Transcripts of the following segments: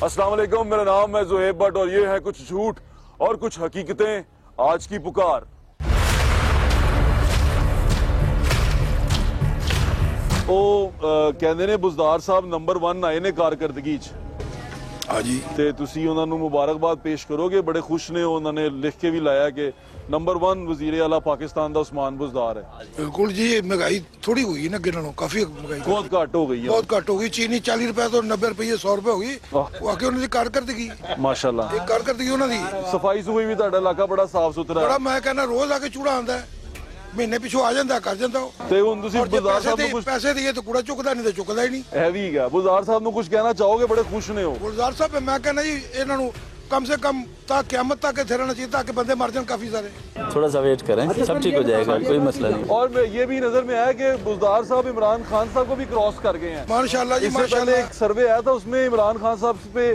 अस्सलाम वालेकुम, मेरा नाम है ज़ुहैब भट्ट और ये है कुछ झूठ और कुछ हकीकतें, आज की पुकार। कहते ने बुज़दार साहब नंबर 1 आए ने कारकर्दगी च। हाँ जी, ਤੇ ਤੁਸੀਂ ਉਹਨਾਂ ਨੂੰ ਮੁਬਾਰਕਬਾਦ ਪੇਸ਼ ਕਰੋਗੇ। ਬੜੇ ਖੁਸ਼ ਨੇ, ਉਹਨਾਂ ਨੇ ਲਿਖ ਕੇ ਵੀ ਲਾਇਆ ਕਿ नंबर 1 वजीर आला पाकिस्तान का उस्मान बुज़दार है। बिल्कुल जी। महंगाई थोड़ी हुई है ना, गिनों काफी महंगाई बहुत घट हो गई है, बहुत घट हो गई। चीनी 40 रुपए तो 90 रुपए 100 रुपए हो गई। वो आके उन्होंने कारकर्दगी माशाल्लाह कारकर्दगी उन्होंने सफाई सुफाई भी ਤੁਹਾਡਾ ਇਲਾਕਾ ਬੜਾ ਸਾਫ ਸੁਥਰਾ बड़ा। मैं कहना रोज आके चूड़ा आंदा है, महीने पिछू आ जाता कर जाता ਤੇ ਹੁਣ ਤੁਸੀਂ बुज़दार साहब ਨੂੰ ਕੁਝ पैसे दिए तो कूड़ा चुकदा नहीं तो चुकदा ही नहीं। ਹੈ ਵੀ ਹੈਗਾ। बुज़दार साहब ਨੂੰ ਕੁਝ ਕਹਿਣਾ ਚਾਹੋਗੇ? ਬੜੇ ਖੁਸ਼ ਨੇ ਉਹ। गुलजार साहब मैं कहना जी इन्हां नूं कम से कम तक क़यामत तक इत्थे रहना चाहिए ताकि बंदे मर जान काफी सारे। थोड़ा सा वेट करें, सब ठीक हो जाएगा, कोई मसला नहीं। और ये भी नजर में आया कि बुज़दार साहब इमरान खान साहब को भी क्रॉस कर गए हैं माशाल्लाह जी, इससे पहले माशाल्लाह। एक सर्वे आया था, उसमें इमरान खान साहब पे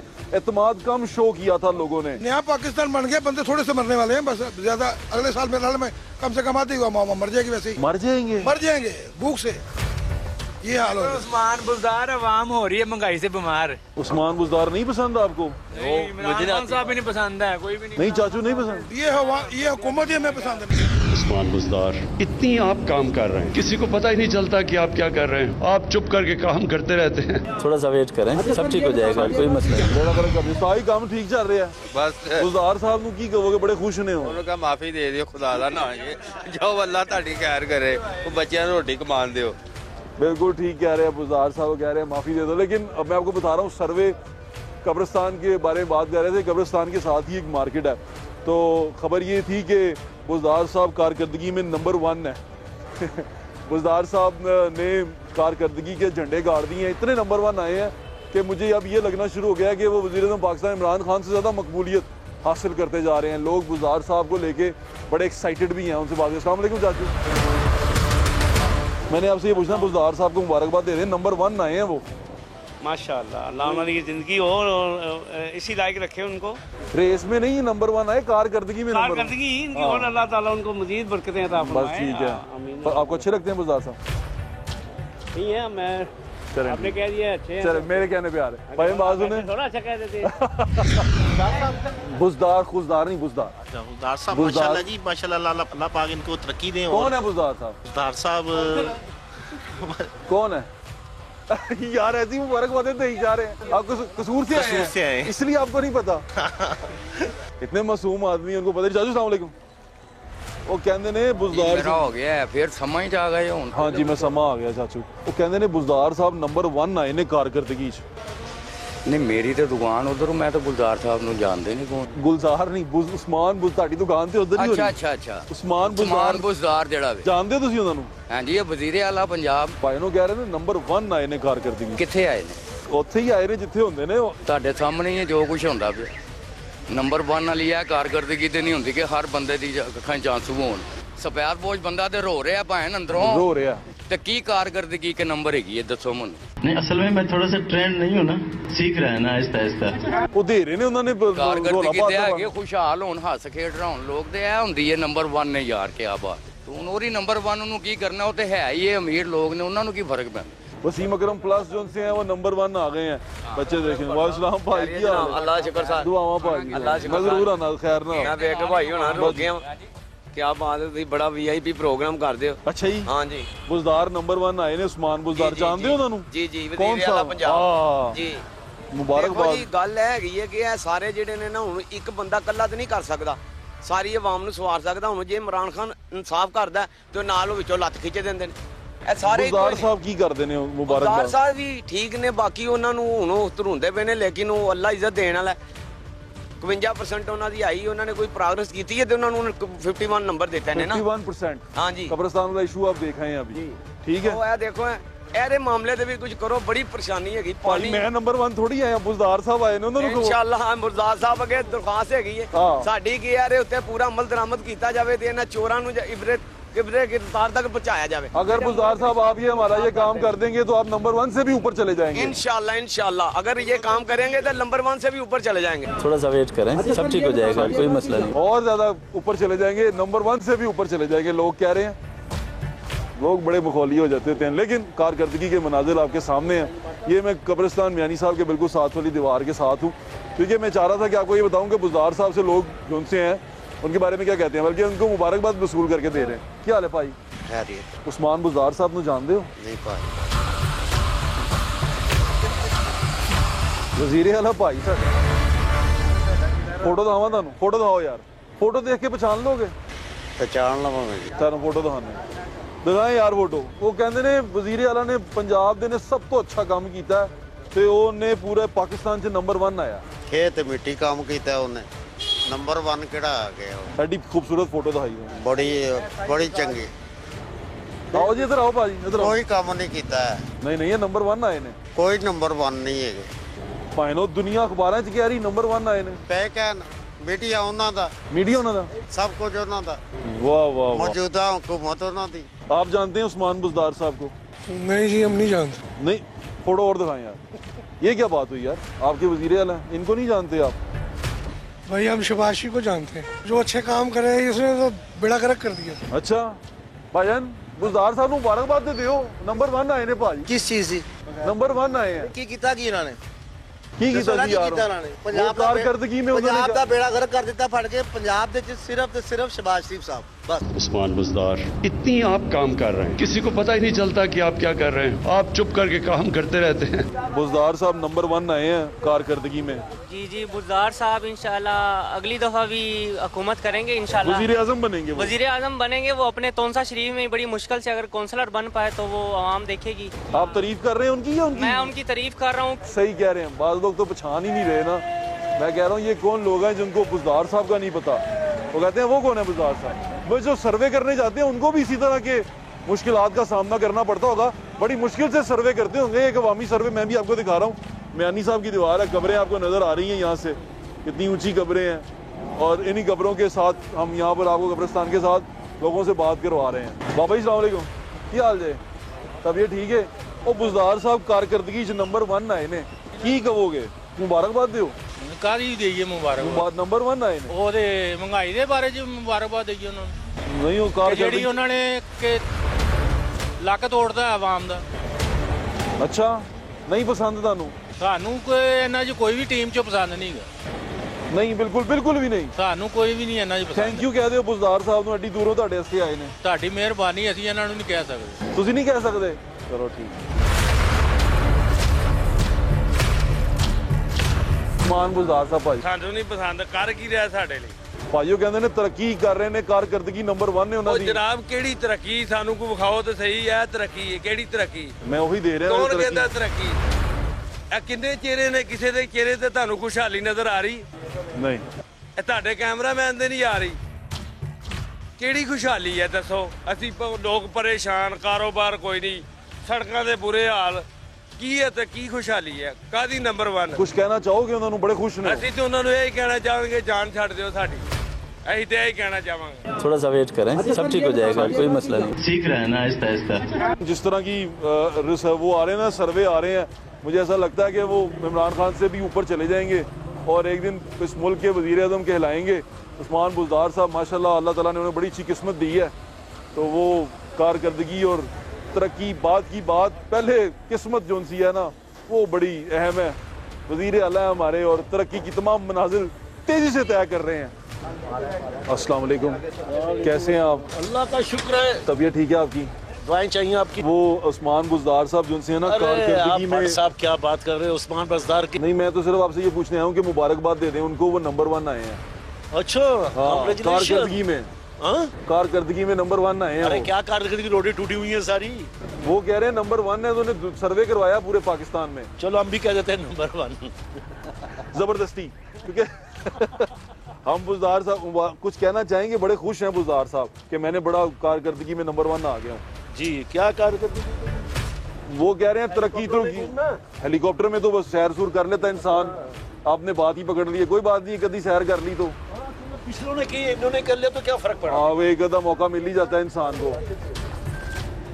एतमाद कम शो किया था लोगों ने। नया पाकिस्तान बन गया, बंदे थोड़े से मरने वाले हैं बस। ज्यादा अगले साल मेरे हाल में कम से कम आधी हुआ मर जाएगी, वैसे ही मर जाएंगे भूख से। ये हाल हो। उस्मान बुज़दार अवाम हो रही है महंगाई से बीमार। उस्मान बुज़दार नहीं पसंद आपको? इमरान खान साहब भी नहीं पसंद है, कोई भी नहीं चाचू नहीं पसंद। ये हुकूमत ही हमें पसंद नहीं। उस्मान बुज़दार इतनी आप काम कर रहे हैं, किसी को पता ही नहीं चलता कि आप क्या कर रहे हैं। आप चुप करके काम करते रहते हैं। थोड़ा सा वेट करें, सब ठीक हो जाएगा, कोई मसला नहीं। सारी काम ठीक चल रहा है बस बुज़दार साहब ਨੂੰ ਕੀ ਕਹੋਗੇ? ਬੜੇ ਖੁਸ਼ ਨੇ ਉਹ। ਉਹਨੂੰ ਕਹਾ ਮਾਫੀ ਦੇ ਦਿਓ, ਖੁਦਾ ਦਾ ਨਾਮ ਹੈ ਜੋ ਅੱਲਾ ਤੁਹਾਡੀ ਖੈਰ ਕਰੇ। ਉਹ ਬੱਚਿਆਂ ਨੂੰ ਰੋਟੀ ਕਮਾਣ ਦਿਓ। बिल्कुल ठीक कह रहे हैं बुज़दार साहब, कह रहे हैं माफ़ी दे दो। लेकिन अब मैं आपको बता रहा हूँ, सर्वे कब्रिस्तान के बारे में बात कर रहे थे। कब्रिस्तान के साथ ही एक मार्केट है, तो खबर ये थी कि बुज़दार साहब कारकर्दगी में नंबर 1 है। बुज़दार साहब ने कारकर्दगी के झंडे गाड़ दिए हैं, इतने नंबर 1 आए हैं कि मुझे अब ये लगना शुरू हो गया है कि वो वज़ीर-ए-आज़म पाकिस्तान इमरान खान से ज़्यादा मकबूलियत हासिल करते जा रहे हैं लोग। बुज़दार साहब को लेके बड़े एक्साइटेड भी हैं। उनसे बात। अस्सलाम वालेकुम चाचू, मैंने आपसे ये पूछना, बुज़दार साहब को मुबारकबाद दे रहे हैं, नंबर 1 आए हैं वो। माशाअल्लाह, अल्लाह उनकी ज़िंदगी हो और इसी लायक रखे उनको। रेस में नहीं नंबर 1 आए, कारकर्दगी में। कारकर्दगी इनकी और अल्लाह ताला उनको मजीद बरकतें अता फरमाए। बस ठीक है। तो आपको अच्छे लगते हैं बुज़दार साहब? नहीं है, मैं आपने कह दिया अच्छे हैं। चलो मेरे कहने पे आ रहे भाई, बाजू ने थोड़ा अच्छा कह देते। बुज़दार खुशदार नहीं, बुज़दार। बुज़दार साहब माशाल्लाह जी, माशाल्लाह, अल्लाह पाक इनको तरक्की दें। कौन है बुज़दार साहब? बुज़दार साहब कौन है? यार ऐसी मुबारकबादें दे ही जा रहे हैं। आप कसूर से आए हैं, इसलिए आपको नहीं पता। इतने मासूम आदमी, उनको पता नहीं। चाचू अस्सलाम वालेकुम। वो कहते ने बुज़दार मेरा हो गया है, फिर समझ आ गए हुन। हाँ जी, मैं समा आ गया चाचू। वो कहते ने बुज़दार साहब नंबर 1 आए ने कारकर्दगी च। नहीं मेरी तो दुकान उधर, मैं तो गुलजार साहब ਨੂੰ ਜਾਣਦੇ ਨਹੀਂ। ਕੌਣ? ਗੁਲਜ਼ਾਰ ਨਹੀਂ, ਉਸਮਾਨ ਤੁਹਾਡੀ ਦੁਕਾਨ ਤੇ ਉਧਰ ਹੀ। ਅੱਛਾ ਉਸਮਾਨ बुज़दार ਜਿਹੜਾ ਵੇ, ਜਾਣਦੇ ਹੋ ਤੁਸੀਂ ਉਹਨਾਂ ਨੂੰ? ਹਾਂਜੀ, ਇਹ ਵਜ਼ੀਰ ਆਲਾ ਪੰਜਾਬ। ਭਾਈ ਨੂੰ ਕਹਿ ਰਹੇ ਨੇ ਨੰਬਰ 1 ਆਏ ਨੇ ਕਾਰਕਰਦਗੀ। ਕਿੱਥੇ ਆਏ ਨੇ? ਉੱਥੇ ਹੀ ਆਏ ਨੇ ਜਿੱਥੇ ਹੁੰਦੇ ਨੇ ਉਹ। ਤੁਹਾਡੇ ਸਾਹਮਣੇ ਹੀ ਜੋ ਕੁਝ ਹੁੰਦਾ ਪਿਆ। ਨੰਬਰ 1 ਵਾਲੀ ਹੈ ਕਾਰਗਰਦਗੀ ਤੇ ਨਹੀਂ ਹੁੰਦੀ ਕਿ ਹਰ ਬੰਦੇ ਦੀ ਅੱਖਾਂ 'ਚ ਆਂਸੂ ਹੋਣ। ਸਪੈਰ ਬੋਝ ਬੰਦਾ ਤੇ ਰੋ ਰਿਹਾ ਭਾਵੇਂ ਅੰਦਰੋਂ ਰੋ ਰਿਹਾ, ਤੇ ਕੀ ਕਾਰਗਰਦਗੀ ਕੇ ਨੰਬਰ ਹੈਗੀ ਹੈ ਦੱਸੋ ਮੈਨੂੰ। नहीं, असल में मैं थोड़ा सा ट्रेंड नहीं हूँ ना, सीख रहा है ना आहिस्ता आहिस्ता। ਉਹ ਦੇ ਰਹੇ ਨੇ ਉਹਨਾਂ ਨੇ ਕਾਰਗਰਦਗੀ ਤੇ ਹੈਗੇ, ਖੁਸ਼ਹਾਲ ਹੋਣ, ਹੱਸ ਖੇਡ ਰਹਾਉਣ ਲੋਕ। ਤੇ ਇਹ ਹੁੰਦੀ ਹੈ ਨੰਬਰ 1 ਨੇ ਯਾਰ, ਕਿਆ ਬਾਤ। ਤੂੰ ਉਹਦੀ ਨੰਬਰ 1 ਨੂੰ ਕੀ ਕਰਨਾ? ਉਹ ਤੇ ਹੈ ਹੀ ਇਹ ਅਮੀਰ ਲੋਕ ਨੇ, ਉਹਨਾਂ ਨੂੰ ਕੀ ਫਰਕ ਪੈਂਦਾ। वसीम अकरम प्लस जो से हैं वो नंबर 1 आ गए हैं। बच्चे देखें। वालेकुम भाई, की हाल है? अल्लाह शुक्र साहब, दुआवां भाई, अल्लाह शुक्र मैं जरूर आना, खैर ना मैं देख भाई होना रोके क्या बात है, ਤੁਸੀਂ ਬੜਾ VIP ਪ੍ਰੋਗਰਾਮ ਕਰਦੇ ਹੋ। ਅੱਛਾ ਜੀ। ਹਾਂ ਜੀ, बुज़दार नंबर 1 ਆਏ ਨੇ, ਉਸਮਾਨ बुज़दार। ਜਾਣਦੇ ਹੋ ਉਹਨਾਂ ਨੂੰ? ਜੀ ਜੀ, ਵਜ਼ੀਰ ਆਲਾ ਪੰਜਾਬ ਜੀ। ਮੁਬਾਰਕਬਾਦ ਜੀ। ਗੱਲ ਹੈਗੀ ਹੈ ਕਿ ਇਹ ਸਾਰੇ ਜਿਹੜੇ ਨੇ ਨਾ, ਹੁਣ ਇੱਕ ਬੰਦਾ ਇਕੱਲਾ ਤੇ ਨਹੀਂ ਕਰ ਸਕਦਾ, ਸਾਰੀ ਆਵਾਮ ਨੂੰ ਸਵਾਰ ਸਕਦਾ। ਹੁਣ ਜੇ ਇਮਰਾਨ ਖਾਨ ਇਨਸਾਫ ਕਰਦਾ ਤੇ ਨਾਲ ਉਹ ਵਿੱਚੋਂ ਲੱਤ ਖਿੱਚ ਦਿੰਦੇ ਨੇ। ਇਹ ਸਾਰੇ बुज़दार साहब ਕੀ ਕਰਦੇ ਨੇ? बुज़दार ਮੁਬਾਰਕਬਾਦ। ਸਾਹਿਬ ਵੀ ਠੀਕ ਨੇ, ਬਾਕੀ ਉਹਨਾਂ ਨੂੰ ਹੁਣ ਉਹ ਧਰੁੰਦੇ ਪਏ ਨੇ, ਲੇਕਿਨ ਉਹ ਅੱਲਾ ਇੱਜ਼ਤ ਦੇਣ ਵਾਲਾ। 51% ਉਹਨਾਂ ਦੀ ਆਈ, ਉਹਨਾਂ ਨੇ ਕੋਈ ਪ੍ਰੋਗਰੈਸ ਕੀਤੀ ਹੈ ਤੇ ਉਹਨਾਂ ਨੂੰ 51 ਨੰਬਰ ਦਿੱਤੇ ਨੇ ਨਾ। 51%। हाँ जी, कब्रिस्तान वाला इशू आप देख रहे हैं अभी, ठीक है। ਉਹ ਇਹ ਦੇਖੋ, ਇਹਦੇ ਮਾਮਲੇ ਤੇ ਵੀ ਕੁਝ ਕਰੋ, ਬੜੀ ਪਰੇਸ਼ਾਨੀ ਹੈਗੀ। ਪਾਣੀ मैं नंबर 1 ਥੋੜੀ ਆਇਆ, बुज़दार साहब ਆਏ ਨੇ, ਉਹਨਾਂ ਨੂੰ ਇਨਸ਼ਾਅੱਲਾ ਮੁਰਜ਼ਾਦ ਸਾਹਿਬ ਅੱਗੇ ਦਰਖਾਸਤ ਹੈਗੀ ਹੈ ਸਾਡੀ ਕਿ ਯਾਰ ਉੱਤੇ ਪੂਰਾ ਅਮਲ ਦਰਾਮਦ ਕੀਤਾ ਜਾਵੇ ਤੇ ਇਹਨਾਂ ਚੋਰਾਂ ਨੂੰ गिरफ्तार तक पहुंचाया जाए। अगर बुज़दार साहब आप ये हमारा ये काम कर देंगे तो आप नंबर 1 से भी ऊपर चले जाएंगे इंशाल्लाह। अगर ये काम करेंगे तो नंबर 1 से भी ऊपर चले जाएंगे। थोड़ा सा वेट करें, सब ठीक हो जाएगा, कोई मसला नहीं। और ज्यादा ऊपर चले जाएंगे, नंबर 1 से भी ऊपर चले जाएंगे। लोग कह रहे हैं, लोग बड़े मखौली हो जाते हैं, लेकिन कारकर्दगी के मनाजिर आपके सामने हैं। ये मैं कब्रिस्तान मियानी साहब के बिल्कुल साथ वाली दीवार के साथ हूँ, क्योंकि मैं चाह रहा था कि आपको ये बताऊँ कि बुज़दार साहब से लोग जो उनसे हैं उनके बारे में क्या कहते हैं, बल्कि उनको मुबारकबाद वसूल करके दे रहे हैं। क्या हाल है भाई? उस्मान बुज़दार साहब को जानते हो? नहीं पाई वजीरे आला भाई साहब, फोटो दिखावा तुहानू, फोटो दिखाओ यार, फोटो देख के पहचान लोगे? पहचान लवांगे तुहानू फोटो दिखाने दिखाए यार फोटो। वो कहते ने वजीरे आला ने पंजाब दे ने सब तो अच्छा काम किया ते ओने पूरे पाकिस्तान च नंबर 1 आया। खेत मिट्टी काम किया उन्हें, नंबर 1 केड़ा आ गया। एडी खूबसूरत फोटो दिखाई बड़ी बड़ी चंगी। आओ जी इधर आओ भाजी, इधर आओ। कोई काम नहीं किया है। नहीं नहीं, ये नंबर 1 आए ने। कोई नंबर 1 नहीं है भाईनो दुनिया अखबारां च कह रही नंबर 1 आए ने। पै कहन मीडिया उन्हां दा, मीडिया उन्हां दा, सब कुछ उन्हां दा। वाह वाह वाह। मौजूदा हुकूमत उन्हां दी। आप जानते हैं उस्मान बुज़दार साहब को? नहीं जी, हम नहीं जानते। नहीं, फोटो और दिखाएं यार। ये क्या बात हुई यार, आपके वजीरे आला हैं, इनको नहीं जानते आप? भाई हम शबाशी को जानते हैं, जो अच्छे काम करे इसने तो बेड़ा गर्क कर दिया। अच्छा भाईजान, बुज़दार साहब मुबारकबाद दे दियो, नंबर 1 आए ने भाजी। किस चीज दी? नंबर 1 आए हैं। की कीता की इन्होंने? की कीता जी यार? पंजाब दा कारकर्दगी में पंजाब दा बेड़ा गर्क कर दिता फड़ के। पंजाब दे सिर्फ ते सिर्फ शहबाज शरीफ साहब बस। उस्मान बुज़दार, इतनी आप काम कर रहे हैं, किसी को पता ही नहीं चलता कि आप क्या कर रहे हैं, आप चुप करके काम करते रहते हैं। बुज़दार साहब नंबर 1 आए हैं कारकर्दगी में। जी जी, बुज़दार साहब इंशाल्लाह अगली दफ़ा भी हुकूमत करेंगे इंशाल्लाह, वज़ीर आज़म बनेंगे। वज़ीर आज़म बनेंगे। वो अपने तोनसा शरीफ में बड़ी मुश्किल से अगर काउंसलर बन पाए तो वो आवाम देखेगी। आप तारीफ कर रहे हैं उनकी या उनकी? मैं उनकी तारीफ कर रहा हूँ। सही कह रहे हैं, बाज़ लोग तो पहचान ही नहीं रहे ना। मैं कह रहा हूँ ये कौन लोग हैं जिनको बुज़दार साहब का नहीं पता। वो कहते हैं वो कौन है बुज़दार साहब? वो जो सर्वे करने जाते हैं उनको भी इसी तरह के मुश्किलात का सामना करना पड़ता होगा, बड़ी मुश्किल से सर्वे करते होंगे। एक अवामी सर्वे मैं भी आपको दिखा रहा हूँ, मियानी साहब की दीवार है, कब्रें आपको नज़र आ रही हैं यहाँ से, कितनी ऊंची कब्रें हैं। और इन्हीं कब्रों के साथ हम यहाँ पर आपको कब्रिस्तान के साथ लोगों से बात करवा रहे हैं। बाबा जी अस्सलाम वालेकुम, क्या हाल है? तबीयत ठीक है? और बुज़दार साहब कारकर्दगी च नंबर 1 आए ने, की कहोगे? मुबारकबाद दियो। कादी देइए मुबारकबाद? नंबर 1 आए ने। ਉਹਦੇ ਮਹਿੰਗਾਈ ਦੇ ਬਾਰੇ ਚ ਮੁਬਾਰਕਬਾਦ ਦੇਈਏ ਉਹਨਾਂ ਨੂੰ। ਨਹੀਂ ਉਹ ਕਾਰ ਜਿਹੜੀ ਉਹਨਾਂ ਨੇ ਕਿ ਲੱਕ ਤੋੜਦਾ ਆਵਾਮ ਦਾ। ਅੱਛਾ, ਨਹੀਂ ਪਸੰਦ ਤੁਹਾਨੂੰ? ਸਾਨੂੰ ਕੋਈ ਇਹਨਾਂ 'ਚ ਕੋਈ ਵੀ ਟੀਮ 'ਚ ਪਸੰਦ ਨਹੀਂਗਾ। ਨਹੀਂ ਬਿਲਕੁਲ ਬਿਲਕੁਲ ਵੀ ਨਹੀਂ, ਸਾਨੂੰ ਕੋਈ ਵੀ ਨਹੀਂ ਇਹਨਾਂ 'ਚ ਪਸੰਦ। ਥੈਂਕ ਯੂ ਕਹਿ ਦਿਓ ਬੁਜ਼ਦਾਰ ਸਾਹਿਬ ਨੂੰ, ਐਡੀ ਦੂਰੋਂ ਤੁਹਾਡੇ ਵਾਸਤੇ ਆਏ ਨੇ। ਤੁਹਾਡੀ ਮਿਹਰਬਾਨੀ, ਅਸੀਂ ਇਹਨਾਂ ਨੂੰ ਨਹੀਂ ਕਹਿ ਸਕਦੇ। ਤੁਸੀਂ ਨਹੀਂ ਕਹਿ ਸਕਦੇ? ਚਲੋ ਠੀਕ। ਉਸਮਾਨ ਬੁਜ਼ਦਾਰ ਸਾਹਿਬ ਭਾਈ ਸਾਨੂੰ ਨਹੀਂ ਪਸੰਦ, ਕਰ ਕੀ ਰਿਹਾ ਸਾਡੇ ਲਈ? ਭਾਈਓ ਕਹਿੰਦੇ ਨੇ ਤਰੱਕੀ ਕਰ ਰਹੇ ਨੇ, ਕਾਰਕਰਦਗੀ ਨੰਬਰ 1 ਨੇ ਉਹਨਾਂ ਦੀ। ਜਨਾਬ ਕਿਹੜੀ ਤਰੱਕੀ? ਸਾਨੂੰ ਕੋਈ ਵਿਖਾਓ ਤੇ ਸਹੀ ਹੈ ਤਰੱਕੀ, ਕਿਹੜੀ ਤਰੱਕੀ? ਮੈਂ ਉਹੀ ਦੇ ਰਿਹਾ। ਕੌਣ ਕਹਿੰਦਾ ਤਰੱਕੀ? ਇਹ ਕਿੰਨੇ ਚਿਹਰੇ ਨੇ, ਕਿਸੇ ਦੇ ਚਿਹਰੇ ਤੇ ਤੁਹਾਨੂੰ ਖੁਸ਼ਹਾਲੀ ਨਜ਼ਰ ਆ ਰਹੀ? ਨਹੀਂ। ਇਹ ਤੁਹਾਡੇ ਕੈਮਰਾਮੈਨ ਦੇ ਨਹੀਂ ਆ ਰਹੀ? ਕਿਹੜੀ ਖੁਸ਼ਹਾਲੀ ਹੈ ਦੱਸੋ? ਅਸੀਂ ਲੋਕ ਪਰੇਸ਼ਾਨ, ਕਾਰੋਬਾਰ ਕੋਈ ਨਹੀਂ, ਸੜਕਾਂ ਦੇ ਬੁਰੇ ਹਾਲ, ਕੀ ਹੈ ਤੇ ਕੀ ਖੁਸ਼ਹਾਲੀ ਹੈ? ਕਾਦੀ ਨੰਬਰ 1? ਕੁਝ ਕਹਿਣਾ ਚਾਹੋਗੇ ਉਹਨਾਂ ਨੂੰ? ਬੜੇ ਖੁਸ਼ ਨੇ। ਅਸੀਂ ਤੇ ਉਹਨਾਂ ਨੂੰ ਇਹ ਕਹਿਣਾ ਚਾਹਾਂਗੇ ਜਾਨ ਛੱਡ ਦਿਓ ਸਾਡੀ, ਅਸੀਂ ਤੇ ਇਹ ਕਹਿਣਾ ਚਾਹਾਂਗੇ। थोड़ा सा वेट करें, सब ठीक हो जाएगा, कोई मसला नहीं। सीख रहे हैं ना आहिस्ता आहिस्ता। जिस तरह की वो आ रहे हैं ना, सर्वे आ रहे हैं, मुझे ऐसा लगता है कि वो इमरान खान से भी ऊपर चले जाएंगे और एक दिन इस मुल्क के वज़ीर आज़म कहलाएंगे। उस्मान बुज़दार साहब माशाल्लाह अल्लाह ताला ने उन्हें बड़ी अच्छी किस्मत दी है, तो वो कारकर्दगी और तरक्की बात की बात, पहले किस्मत जो उनसी है ना वो बड़ी अहम है। वज़ीर आला है हमारे और तरक्की की तमाम मनाजिल तेज़ी से तय कर रहे हैं। अस्सलाम वालेकुम, कैसे हैं आप? अल्लाह का शुक्र है। तबीयत ठीक है आपकी? दुआएं चाहिए आपकी। वो उस्मान बुज़दार साहब जो उनसे है ना कारकर्दगी में। साहब क्या बात कर रहे हैं उस्मान बुज़दार की? नहीं, मैं तो सिर्फ आपसे ये पूछने आया हूँ कि मुबारकबाद दे दें उनको, वो नंबर 1 आए हैं। अच्छा, कारकर्दगी में। कारकर्दगी में नंबर 1 आए हैं। अरे क्या कारकर्दगी की रोटी टूटी हुई है सारी? वो कह रहे हैं नंबर 1 है, तो उन्हें सर्वे करवाया पूरे पाकिस्तान में। चलो हम भी कह देते हैं नंबर 1 जबरदस्ती, क्योंकि हम बुज़दार साहब कुछ कहना चाहेंगे। बड़े खुश हैं बुज़दार साहब कि मैंने बड़ा कारकर्दगी में नंबर 1 आ गया हूँ। जी, क्या कारकर्दगी? वो कह रहे हैं तरक्की तो हेलीकॉप्टर में तो बस सैर सूर कर लेता इंसान, आपने बात ही पकड़ ली है। कोई बात नहीं, कभी सैर कर ली तो पिछलों ने की, इन्होंने कर लिया तो क्या फर्क पड़ा? हाँ, वो एक आधा मौका मिल ही जाता है इंसान को।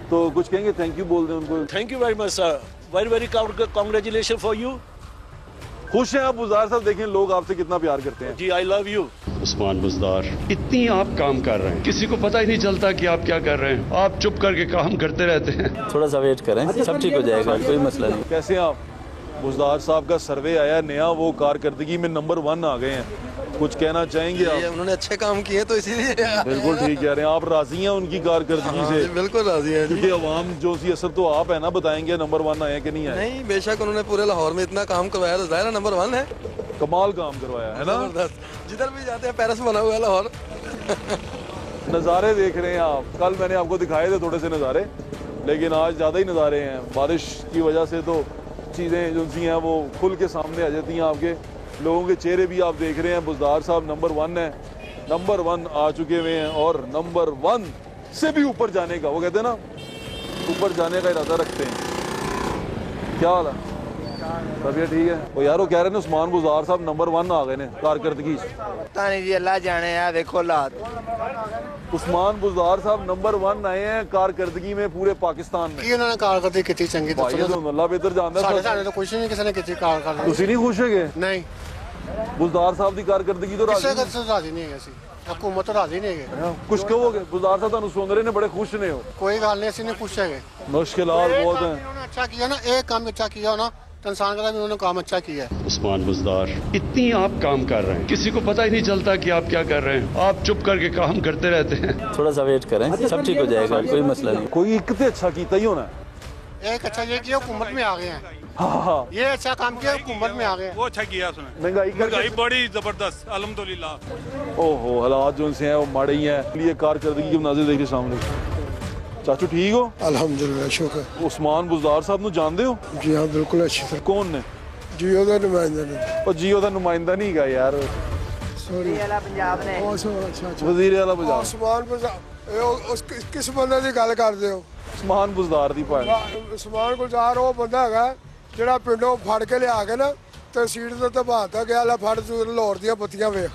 तो कुछ कहेंगे? थैंक यू बोल दें उनको। Thank you very much sir, very very congratulation for you. खुश हैं आप बुज़दार साहब? देखें लोग आपसे कितना प्यार करते हैं। जी I love you. Usman Buzdar, इतनी आप काम कर रहे हैं, किसी को पता ही नहीं चलता कि आप क्या कर रहे हैं। आप चुप करके काम करते रहते हैं। थोड़ा सा वेट करें, सब ठीक हो जाएगा, कोई मसला नहीं। कैसे आप? बुज़दार साहब का सर्वे आया नया, वो कारकर्दगी में नंबर 1 आ गए हैं, कुछ कहना चाहेंगे आप? उन्होंने अच्छे काम किए तो इसीलिए। बिल्कुल ठीक कह रहे हैं आप। राजी हैं उनकी कारकर्दगी से? बिल्कुल राजी हैं, क्योंकि अवाम जो सी असर तो आप है ना, बताएंगे नंबर 1 आए कि नहीं आए? नहीं, बेशक उन्होंने पूरे लाहौर में इतना काम करवाया तो जाहिर है नंबर 1 है। कमाल काम करवाया है ना, जिधर भी जाते हैं पेरिस बना हुआ है लाहौर। नज़ारे देख रहे हैं आप। कल मैंने आपको दिखाए थे थोड़े से नज़ारे, लेकिन आज ज़्यादा ही नज़ारे हैं। बारिश की वजह से तो चीज़ें जो सी हैं वो खुल के सामने आ जाती हैं आपके। लोगों के चेहरे भी आप देख रहे हैं। बुज़दार साहब नंबर 1 है, नंबर 1 आ चुके हुए हैं और नंबर 1 से भी ऊपर जाने का, वो कहते हैं ना, ऊपर जाने का इरादा रखते हैं। क्या हाल है? तबीयत ठीक है? वो यार वो कह रहे हैं उस्मान बुज़दार साहब नंबर 1 आ गए ने कारकर्दगी। पता नहीं जी, अल्लाह जाने यार, देखो हालात। उस्मान बुज़दार साहब नंबर 1 आए हैं कारकर्दगी में पूरे पाकिस्तान में। उन्होंने कारकर्दगी की चंगी तो अल्लाह बेहतर जानता है। साढ़े तो कुछ नहीं किसी ने की कारकर्दगी। तुसी नहीं खुश है? नहीं, बुज़दार साहब की कारकर्दगी तो राजी नहीं है, हुकूमत तो राजी नहीं है। कुछ कहोगे? बुज़दार साहब तुहानू सुन रहे ने, बड़े खुश ने हो? कोई गल नहीं, असं नहीं खुश है। मुश्किलात बहुत हैं। अच्छा किया ना, एक काम अच्छा किया ना, इंसान का भी उन्होंने काम अच्छा किया है। उस्मान बुज़दार, इतनी आप काम कर रहे हैं, किसी को पता ही नहीं चलता कि आप क्या कर रहे हैं। आप चुप करके काम करते रहते हैं। थोड़ा सा वेट करें, सब ठीक हो जाएगा, कोई मसला नहीं। कोई एक तो अच्छा कीता ही होना। एक अच्छा ये किया, हुकूमत में आ गए हैं। हाँ, ये अच्छा काम किया, हुकूमत में आ गए। वो अच्छा किया उसने। महंगाई बड़ी जबरदस्त, अल्हम्दुलिल्लाह। ओहो, हालात जो से हैं वो माड़े ही हैं। लिए कारकर्दगी के मनाज़िर देखिए सामने। चाचू ठीक हो? अल्हम्दुलिल्लाह, शुक्र। उस्मान बुज़दार साहब नू जानदे हो? जी हाँ, बिल्कुल अच्छी तरह। कौन ने? जियो का नुमाइंदा ने। और जियो का नुमाइंदा नहीं गा यार, सॉरी, पंजाब ने। वज़ीर आला पंजाब। उस्मान बुज़दार किस बंदे की गल करदे हो? उस्मान बुज़दार दी भाई। उस्मान बुज़दार वो बंदा है ਜਿਹੜਾ ਪਿੰਡੋਂ ਫੜ ਕੇ ਲਿਆ ਕੇ ਨਾ ਤੇ ਸੀਟ ਦੇ ਉੱਤੇ ਬਾਤਾ ਗਿਆ, ਲੈ ਫੜ ਤੂੰ ਲਾਹੌਰ ਦੀਆਂ ਬੱਤੀਆਂ ਵੇਖ।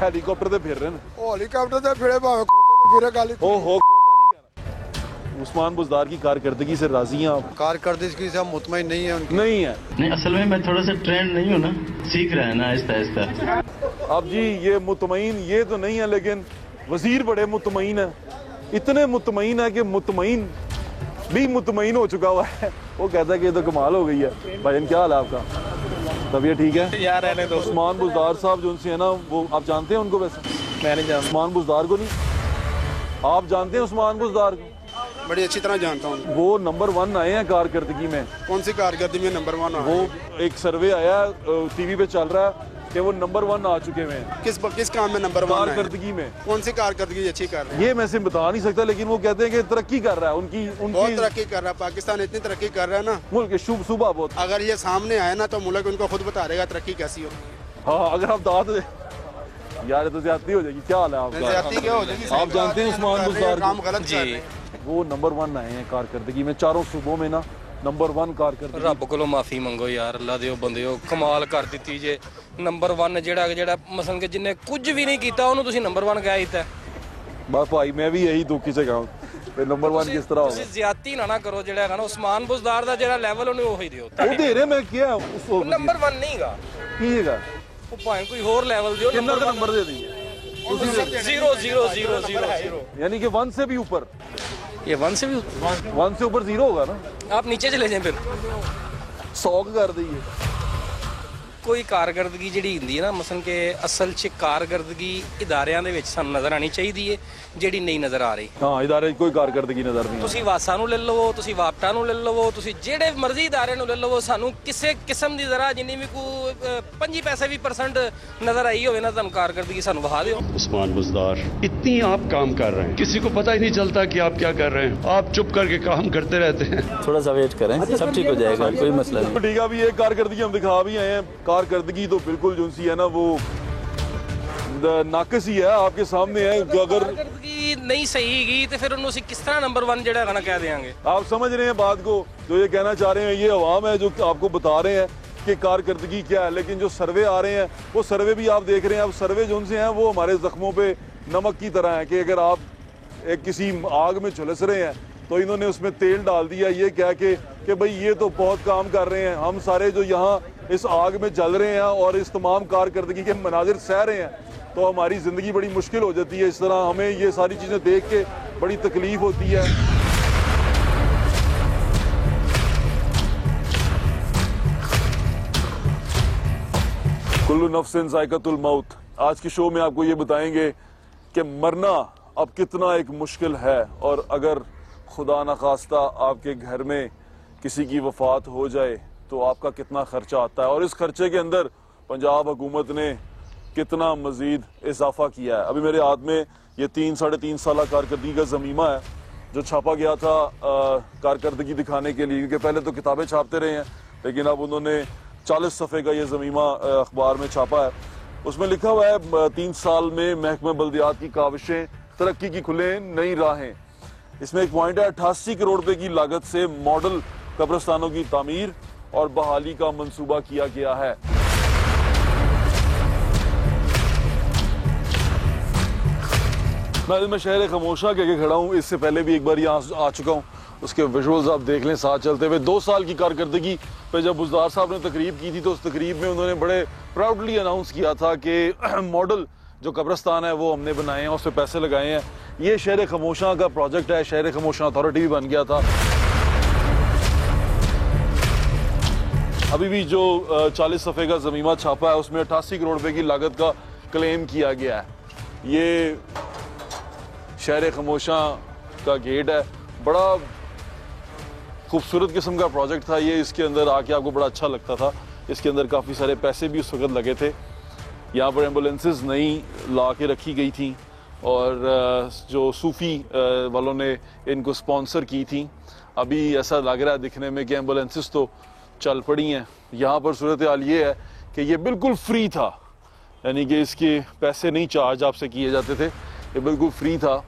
ਹੈਲੀਕਾਪਟਰ ਤੇ ਫਿਰ ਰਹੇ ਨੇ। ਉਹ ਹੈਲੀਕਾਪਟਰ ਤੇ ਫਿਰੇ ਭਾਵੇਂ ਖੋਤੇ ਤੇ ਫਿਰੇ, ਗੱਲ ਹੀ। ओहो, खोता नहीं कहना। उस्मान बुज़दार की कारकर्दगी से राजी हैं आप? कारकर्दगी से हम मुतमईन नहीं है उनकी। नहीं है। नहीं, असल में मैं थोड़ा सा ट्रेंड नहीं हूँ ना, सीख रहा है ना आहिस्ता आहिस्ता। अब जी ये मुतमईन ये तो नहीं है, लेकिन वजीर बड़े मुतमईन है। इतने मुतमईन है कि मुतमईन भी मुतमईन हो चुका हुआ है। वो कहता है कि ये तो कमाल हो गई है। भाईजान क्या हाल है आपका? तबीयत ठीक है यार? रहने दो। उस्मान बुज़दार साहब जो उनसे है ना, वो आप जानते हैं उनको? वैसे मैं नहीं जानता। उस्मान बुज़दार को नहीं? आप जानते हैं उस्मान बुज़दार को? बड़ी अच्छी तरह जानता हूँ। वो नंबर 1 आए हैं कारकर्दगी में। कौन सी कारकर्दगी में नंबर 1? वो एक सर्वे आया टीवी पे चल रहा है कि वो नंबर 1 आ चुके हुए हैं। किस काम में नंबर 1? कारकर्दगी में। कौन सी कारकर्दगी अच्छी कर रहे हैं? ये मैं से बता नहीं सकता, लेकिन वो कहते हैं कि तरक्की कर रहा है। बहुत तरक्की कर रहा है पाकिस्तान, इतनी तरक्की कर रहा है ना, मुल्क शुभ सुबह बहुत। अगर ये सामने आए ना तो मुल्क उनको खुद बता देगा तरक्की कैसी हो। हाँ, अगर आप दाद दे यार तो ज्यादती हो जाएगी। क्या हाल है आपका? ज्यादती क्या हो जाएगी? आप जानते हैं उस्मान बुज़दार काम गलत कर रहे हैं। वो नंबर 1 आए हैं कारकर्दगी में, चारों सूबों में ना नंबर 1 कारकर्दगी। ਰੱਬ ਕੋਲੋਂ ਮਾਫੀ ਮੰਗੋ ਯਾਰ, ਅੱਲਾ ਦੇ ਬੰਦਿਓ, ਕਮਾਲ ਕਰ ਦਿੱਤੀ ਜੇ। ਨੰबर 1 ਜਿਹੜਾ ਮਸਲਨ ਕਿ ਜਿੰਨੇ ਕੁਝ ਵੀ ਨਹੀਂ ਕੀਤਾ ਉਹਨੂੰ ਤੁਸੀਂ ਨੰबर 1 ਕਹਿ ਦਿੱਤਾ। बस भाई मैं भी यही दुखी से कहूँ नंबर 1 किस तरह ਤੁਸੀਂ ਜ਼ਿਆਦਤੀ ਨਾ ਕਰੋ। ਜਿਹੜਾ ਹੈਗਾ ਨਾ ਉਸਮਾਨ ਬੁਜ਼ਦਾਰ ਦਾ ਜਿਹੜਾ ਲੈਵਲ ਉਹਨੂੰ ਉਹੀ ਦਿਓ। ਉਹ ਦੇ ਰਹੇ ਮੈਂ ਕਿਹਾ उसको ਨੰबर 1 ਨਹੀਂਗਾ। ਕੀ ਹੈਗਾ? ਉਹ ਭਾਵੇਂ ਕੋਈ ਹੋਰ ਲੈਵਲ ਦਿਓ। कितना का नंबर दे दीजिए? 0 0 0 0 यानी कि 1 से भी ऊपर? ये 1 से भी 1 से ऊपर 0 होगा ना? आप नीचे चले जाएं फिर 100 कर दीजिए। ਕੋਈ ਕਾਰਗਰਦਗੀ ਜਿਹੜੀ ਹੁੰਦੀ ਹੈ ਨਾ, ਮਸਲਨ ਕਿ ਅਸਲ 'ਚ ਕਾਰਗਰਦਗੀ ਇਦਾਰਿਆਂ ਦੇ ਵਿੱਚ ਸਾਨੂੰ ਨਜ਼ਰ ਆਣੀ ਚਾਹੀਦੀ ਹੈ, ਜਿਹੜੀ ਨਹੀਂ ਨਜ਼ਰ ਆ ਰਹੀ। ਹਾਂ, ਇਦਾਰੇ 'ਚ ਕੋਈ ਕਾਰਗਰਦਗੀ ਨਜ਼ਰ ਨਹੀਂ। ਤੁਸੀਂ ਵਾਸਾ ਨੂੰ ਲੈ ਲਵੋ, ਤੁਸੀਂ ਵਾਪਟਾ ਨੂੰ ਲੈ ਲਵੋ, ਤੁਸੀਂ ਜਿਹੜੇ ਮਰਜ਼ੀ ਇਦਾਰੇ ਨੂੰ ਲੈ ਲਵੋ, ਸਾਨੂੰ ਕਿਸੇ ਕਿਸਮ ਦੀ ਜ਼ਰਾ ਜਿੰਨੀ ਵੀ ਕੋਈ 5 ਪੈਸੇ ਵੀ % ਨਜ਼ਰ ਆਈ ਹੋਵੇ ਨਾ, ਤੁਹਾਨੂੰ ਕਾਰਗਰਦਗੀ ਸਾਨੂੰ ਵਹਾ ਦਿਓ। उस्मान बुज़दार, इतनी आप काम कर रहे हैं, किसी को पता ही नहीं चलता कि आप क्या कर रहे हैं। आप चुप करके काम करते रहते हैं। थोड़ा सा वेट करें, सब ठीक हो जाएगा, कोई मसला नहीं। ठीक है, अभी एक कारकर्दगी हम दिखा भी आए हैं। कारकर्दगी तो बिल्कुल जो सी है ना वो नाकस ही है, आपके सामने है। अगर कारकर्दगी नहीं सही गई तो फिर उन्होंने किस तरह नंबर 1 ਜਿਹੜਾ ਨਾ ਕਹਿ ਦੇंगे। आप समझ रहे हैं बात को? जो ये कहना चाह रहे हैं ये अवाम है जो आपको बता रहे हैं कि कारकर्दगी क्या है, लेकिन जो सर्वे आ रहे हैं वो सर्वे भी आप देख रहे हैं। अब सर्वे जो उनसे हैं वो हमारे जख्मों पे नमक की तरह है कि अगर आप एक किसी आग में झुलस रहे हैं तो इन्होंने उसमें तेल डाल दिया, ये क्या कि भाई ये तो बहुत काम कर रहे हैं। हम सारे जो यहाँ इस आग में जल रहे हैं और इस तमाम कारकर्दगी के मनाजिर सह रहे हैं, तो हमारी ज़िंदगी बड़ी मुश्किल हो जाती है। इस तरह हमें ये सारी चीज़ें देख के बड़ी तकलीफ़ होती है। कुल्लु नफ्सिन ज़ायक़तुल मौत। आज की शो में आपको ये बताएंगे कि मरना अब कितना एक मुश्किल है, और अगर खुदा न खास्ता आपके घर में किसी की वफात हो जाए तो आपका कितना खर्चा आता है, और इस खर्चे के अंदर पंजाब हुकूमत ने कितना मजीद इजाफा किया है। अभी मेरे हाथ में ये 3-3.5 साल कारकर्दगी का ज़मीमा है जो छापा गया था कारकर्दगी दिखाने के लिए, क्योंकि पहले तो किताबें छापते रहे हैं, लेकिन अब उन्होंने 40 सफ़े का ये ज़मीमा अखबार में छापा है। उसमें लिखा हुआ है 3 साल में महकमा बल्दियात की काविशें, तरक्की की खुले नई राहें। इसमें एक पॉइंट है 88 करोड़ रुपए की लागत से मॉडल कब्रिस्तानों की तामीर और बहाली का मंसूबा किया गया है। मैं शहर खमोशा के खड़ा हूँ, इससे पहले भी एक बार यहाँ आ चुका हूँ, उसके विजुअल्स आप देख लें साथ चलते हुए। 2 साल की कारकर्दगी पे जब बुज़दार साहब ने तकरीब की थी तो उस तकरीब में उन्होंने बड़े प्राउडली अनाउंस किया था कि मॉडल जो कब्रिस्तान है वो हमने बनाए हैं, उस पर पैसे लगाए हैं। ये शहर खमोशा का प्रोजेक्ट है, शहर खमोशा अथॉरिटी भी बन गया था। अभी भी जो 40 सफ़े का ज़मीमा छापा है उसमें 88 करोड़ रुपए की लागत का क्लेम किया गया है। ये शहर खमोशा का गेट है, बड़ा खूबसूरत किस्म का प्रोजेक्ट था ये। इसके अंदर आके आपको बड़ा अच्छा लगता था। इसके अंदर काफ़ी सारे पैसे भी उस वक्त लगे थे। यहाँ पर एम्बुलेंसेस नई ला के रखी गई थी और जो सूफ़ी वालों ने इनको स्पॉन्सर की थी। अभी ऐसा लग रहा है दिखने में कि एम्बुलेंसेस तो चल पड़ी हैं। यहाँ पर सूरत हाल ये है कि ये बिल्कुल फ्री था, यानी कि इसके पैसे नहीं चार्ज आपसे किए जाते थे, ये बिल्कुल फ्री था।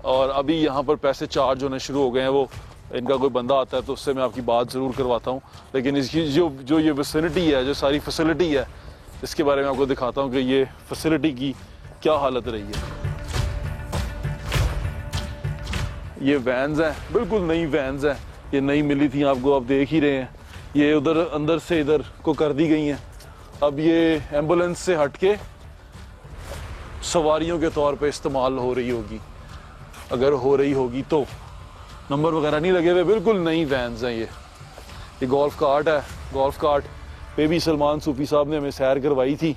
और अभी यहाँ पर पैसे चार्ज होने शुरू हो गए हैं। वो इनका कोई बंदा आता है तो उससे मैं आपकी बात ज़रूर करवाता हूँ, लेकिन इसकी जो ये विसिनिटी है, जो सारी फैसिलिटी है, इसके बारे में आपको दिखाता हूँ कि ये फैसिलिटी की क्या हालत रही है। ये वैन्स हैं, बिल्कुल नई वैन्स हैं, ये नई मिली थी आपको, आप देख ही रहे हैं। ये उधर अंदर से इधर को कर दी गई हैं। अब ये एम्बुलेंस से हट के सवारियों के तौर पे इस्तेमाल हो रही होगी, अगर हो रही होगी तो। नंबर वगैरह नहीं लगे हुए, बिल्कुल नई वैन्स हैं। ये गोल्फ कार्ट है, गोल्फ कार्ट पे भी सलमान सूफी साहब ने हमें सैर करवाई थी,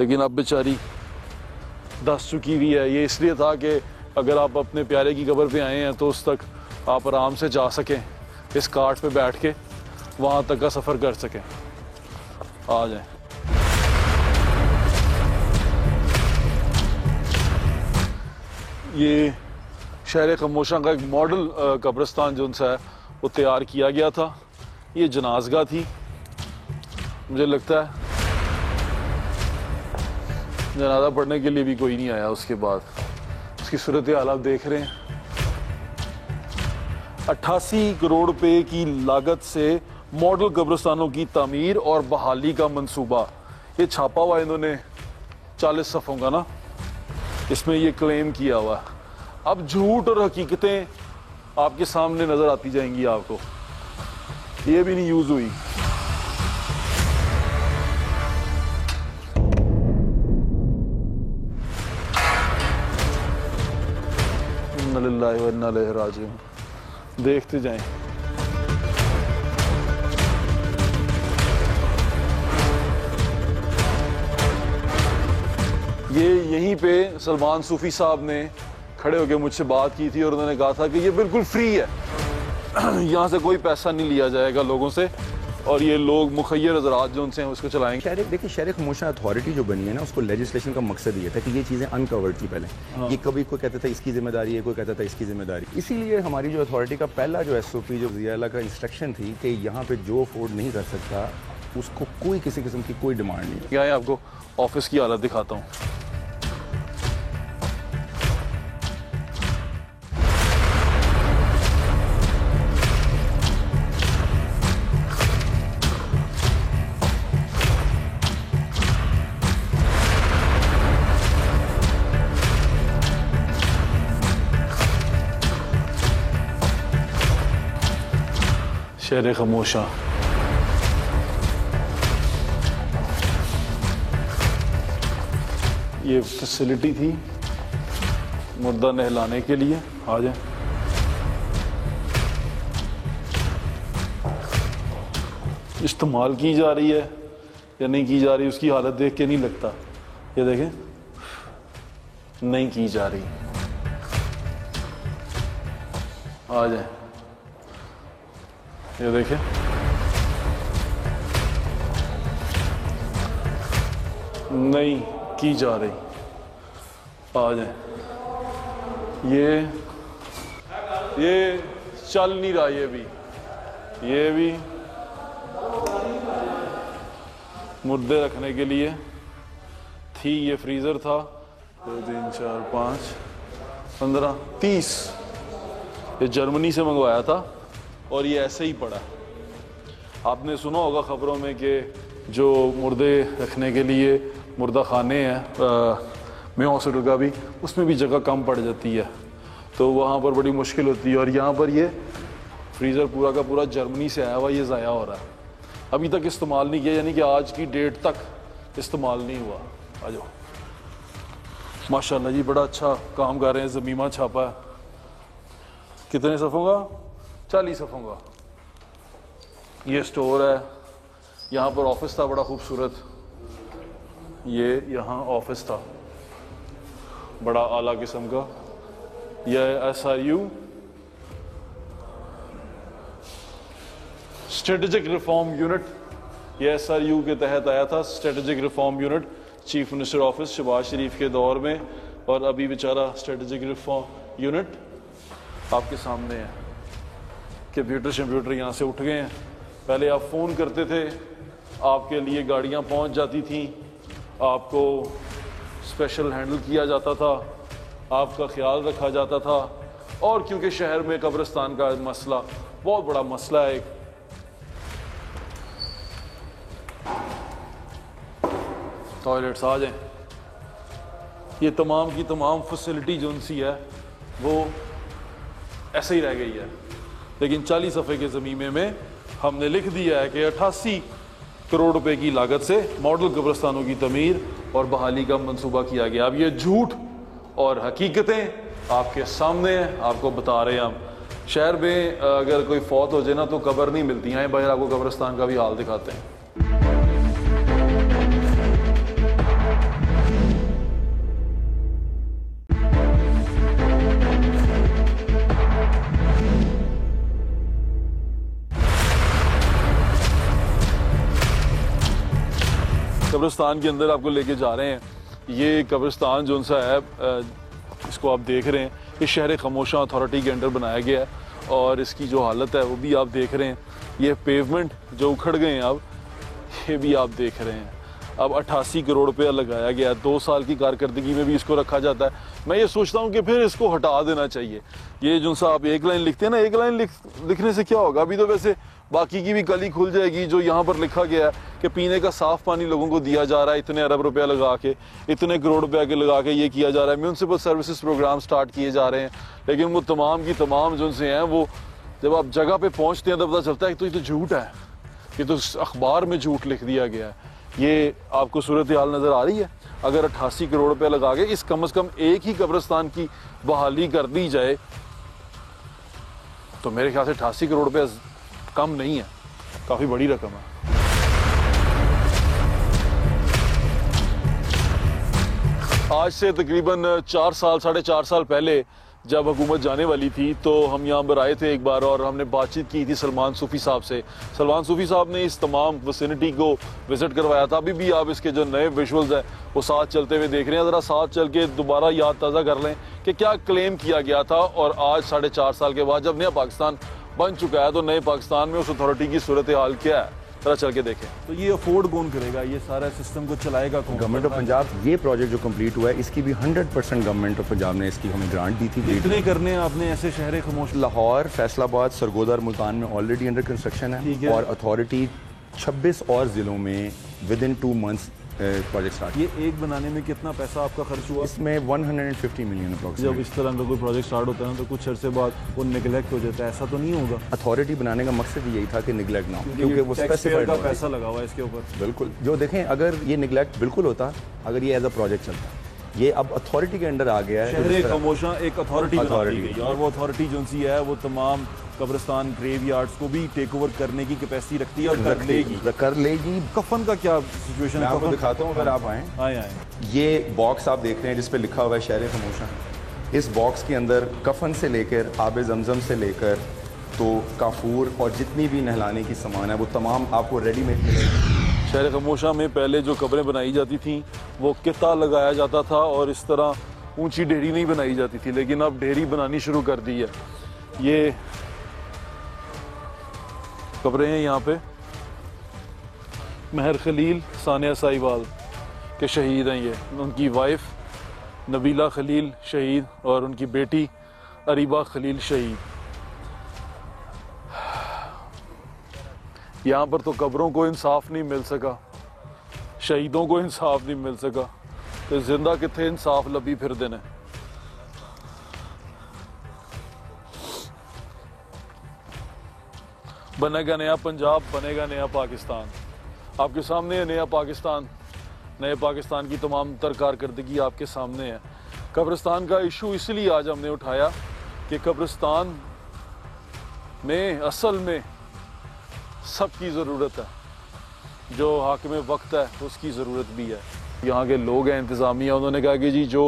लेकिन अब बेचारी दस चुकी हुई है। ये इसलिए था कि अगर आप अपने प्यारे की कब्र पे आए हैं तो उस तक आप आराम से जा सकें, इस कार्ट पे बैठ के वहाँ तक का सफ़र कर सकें। आ जाएं। ये शहर खमोशा का एक मॉडल कब्रिस्तान जो है वो तैयार किया गया था। ये जनाजगा थी, मुझे लगता है जनाजा पढ़ने के लिए भी कोई नहीं आया। उसके बाद उसकी सूरत हाल आप देख रहे हैं। 88 करोड़ रुपए की लागत से मॉडल कब्रिस्तानों की तामीर और बहाली का मंसूबा, ये छापा हुआ इन्होंने 40 सफ़ों का ना, इसमें ये क्लेम किया हुआ है। अब झूठ और हकीकतें आपके सामने नजर आती जाएंगी आपको। ये भी नहीं यूज हुई। इन्ना लिल्लाहि व इन्ना इलैहि राजिऊन। देखते जाएं। ये यहीं पे सलमान सूफी साहब ने खड़े होकर मुझसे बात की थी और उन्होंने कहा था कि ये बिल्कुल फ्री है, यहाँ से कोई पैसा नहीं लिया जाएगा लोगों से, और ये लोग मुखय्यर हज़रात जो उनसे हैं उसको चलाएंगे। देखिए शहर खमोशा अथॉरिटी जो बनी है ना, उसको लेजिस्लेशन का मकसद ये था कि ये चीज़ें अनकवर्ड थी पहले। हाँ। ये कभी कोई कहता था इसकी जिम्मेदारी है, कोई कहता था इसकी जिम्मेदारी। इसीलिए हमारी जो अथॉरिटी का पहला जो SOP जो ज़िया का इंस्ट्रक्शन थी कि यहाँ पे जो अफोर्ड नहीं कर सकता उसको कोई किसी किस्म की कोई डिमांड नहीं। क्या है, आपको ऑफिस की हालत दिखाता हूँ। शहर खमोशा ये फैसिलिटी थी मुर्दा नहलाने के लिए। आ जाए। इस्तेमाल की जा रही है या नहीं की जा रही उसकी हालत देख के नहीं लगता। ये देखें, नहीं की जा रही। आ जाए। ये देखें, नहीं की जा रही। आ जाए। ये चल नहीं रहा। ये भी मुर्दे रखने के लिए थी। ये फ्रीज़र था। 2 3 4 5 15 30 ये जर्मनी से मंगवाया था और ये ऐसे ही पड़ा। आपने सुना होगा खबरों में कि जो मुर्दे रखने के लिए मुर्दा खाने हैं में हॉस्पिटल का भी, उसमें भी जगह कम पड़ जाती है, तो वहाँ पर बड़ी मुश्किल होती है। और यहाँ पर ये फ्रीज़र पूरा का पूरा जर्मनी से आया हुआ, ये ज़ाया हो रहा है, अभी तक इस्तेमाल नहीं किया, यानी कि आज की डेट तक इस्तेमाल नहीं हुआ। आ जाओ। माशाल्लाह जी, बड़ा अच्छा काम कर रहे हैं। ज़मीमा छापा है। कितने सफ़ों का? 40 सफ़ों का। ये स्टोर है। यहाँ पर ऑफिस था बड़ा खूबसूरत। ये यहाँ ऑफिस था बड़ा आला किस्म का। यह SRU स्ट्रेटेजिक रिफॉर्म यूनिट, ये SRU के तहत आया था। Strategic reform unit chief minister office Shahbaz Sharif के दौर में, और अभी बेचारा स्ट्रेटेजिक रिफॉर्म यूनिट आपके सामने है। कंप्यूटर यहाँ से उठ गए हैं। पहले आप फ़ोन करते थे, आपके लिए गाड़ियाँ पहुँच जाती थी, आपको स्पेशल हैंडल किया जाता था, आपका ख्याल रखा जाता था। और क्योंकि शहर में कब्रिस्तान का मसला बहुत बड़ा मसला है, टॉयलेट्स आ जाएं, ये तमाम की तमाम फैसिलिटी जो उनसी है वो ऐसे ही रह गई है। लेकिन 40 सफ़े के ज़मीमे में हमने लिख दिया है कि 88 करोड़ रुपए की लागत से मॉडल कब्रिस्तानों की तमीर और बहाली का मंसूबा किया गया। अब ये झूठ और हकीकतें आपके सामने हैं, आपको बता रहे हैं हम। शहर में अगर कोई फौत हो जाए ना तो कब्र नहीं मिलती हैं। बाहर आपको कब्रिस्तान का भी हाल दिखाते हैं। कब्रिस्तान के अंदर आपको लेके जा रहे हैं। ये कब्रिस्तान जो सा है, इसको आप देख रहे हैं, ये शहर खामोशा अथॉरिटी के अंडर बनाया गया है और इसकी जो हालत है वो भी आप देख रहे हैं। ये पेवमेंट जो उखड़ गए हैं अब, ये भी आप देख रहे हैं। अब 88 करोड़ रुपया लगाया गया है। 2 साल की कारकर्दगी में भी इसको रखा जाता है। मैं ये सोचता हूँ कि फिर इसको हटा देना चाहिए। ये जो सा आप एक लाइन लिखते हैं ना, एक लाइन लिखने से क्या होगा? अभी तो वैसे बाकी की भी कली खुल जाएगी। जो यहाँ पर लिखा गया है कि पीने का साफ पानी लोगों को दिया जा रहा है, इतने अरब रुपया लगा के, इतने करोड़ रुपया के लगा के ये किया जा रहा है। म्यूनसिपल सर्विसेज प्रोग्राम स्टार्ट किए जा रहे हैं। लेकिन वो तमाम की तमाम जो से हैं, वो जब आप जगह पे पहुँचते हैं तो पता चलता है कि तो ये तो झूठ है, ये तो अखबार में झूठ लिख दिया गया है। ये आपको सूरत हाल नज़र आ रही है। अगर 88 करोड़ रुपया लगा के इस कम से कम एक ही कब्रिस्तान की बहाली कर दी जाए तो मेरे ख्याल से 88 करोड़ रुपया कम नहीं है, काफ़ी बड़ी रकम है। आज से तकरीबन 4 साल 4.5 साल पहले जब हुकूमत जाने वाली थी तो हम यहाँ पर आए थे एक बार और हमने बातचीत की थी सलमान सूफ़ी साहब से। सलमान सूफ़ी साहब ने इस तमाम विसिनिटी को विज़िट करवाया था। अभी भी आप इसके जो नए विजुअल्स हैं वो साथ चलते हुए देख रहे हैं। ज़रा साथ चल के दोबारा याद ताज़ा कर लें कि क्या क्लेम किया गया था और आज 4.5 साल के बाद जब नया पाकिस्तान बन चुका है तो नए पाकिस्तान में उस अथॉरिटी की सूरत हाल क्या है, जरा चल के देखें। तो ये अफोर्ड कौन करेगा? ये सारा सिस्टम को चलाएगा कौन? Government of Punjab. ये प्रोजेक्ट जो कंप्लीट हुआ है इसकी भी 100% गवर्नमेंट ऑफ पंजाब ने इसकी हमें ग्रांट दी थी। कितने करने हैं आपने ऐसे शहर खामोश? लाहौर, फैसलाबाद, सरगोदा और मुल्तान में ऑलरेडी अंडर कंस्ट्रक्शन है और अथॉरिटी 26 और जिलों में with in 2 months project start. ये एक बनाने में कितना पैसा आपका खर्च हुआ? इसमें 150 मिलियन अप्रॉक्सिमेट। जब इस तरह का कोई प्रोजेक्ट स्टार्ट होता है तो कुछ अरसे बाद वो निगलेक्ट हो जाता है, ऐसा तो नहीं होगा? अथॉरिटी बनाने का मकसद यही था कि निगलेक्ट ना हो, क्योंकि वो स्पेसिफाइड का पैसा लगा हुआ है इसके ऊपर। बिल्कुल, जो देखें अगर ये निगलेक्ट बिल्कुल होता, अगर ये एज अ प्रोजेक्ट चलता ये अब अथॉरिटी के अंडर आ गया है। शहर खामोशा एक अथॉरिटी और वो अथॉरिटी जो सी है वो तमाम कब्रिस्तान ग्रेव यार्ड्स को भी टेक ओवर करने की कैपेसिटी रखती है और कर लेगी। कफन का क्या सिचुएशन है? आपको दिखाता हूँ, अगर आप आए। ये बॉक्स आप देख रहे हैं जिस पे लिखा हुआ है शहर खामोशा। इस बॉक्स के अंदर कफन से लेकर आब जमजम से लेकर तो काफूर और जितनी भी नहलाने की सामान है वो तमाम आपको रेडीमेड मिलेगा। शहर खामोशा में पहले जो कब्रें बनाई जाती थी वो किता लगाया जाता था और इस तरह ऊंची ढेरी नहीं बनाई जाती थी, लेकिन अब ढेरी बनानी शुरू कर दी है। ये कब्रें हैं यहाँ पे। महर खलील सानिया साहिवाल के शहीद हैं ये, उनकी वाइफ नबीला खलील शहीद और उनकी बेटी अरीबा खलील शहीद। यहाँ पर तो कब्रों को इंसाफ नहीं मिल सका, शहीदों को इंसाफ नहीं मिल सका, तो जिंदा किथे इंसाफ लभी फिर देने। बनेगा नया पंजाब, बनेगा नया पाकिस्तान। आपके सामने है नया पाकिस्तान। नए पाकिस्तान की तमाम तर कारकर्दगी आपके सामने है। कब्रिस्तान का इशू इसलिए आज हमने उठाया कि कब्रिस्तान में असल में सबकी ज़रूरत है, जो हाकिम वक्त है उसकी ज़रूरत भी है। यहाँ के लोग हैं इंतज़ामिया, उन्होंने कहा कि जी जो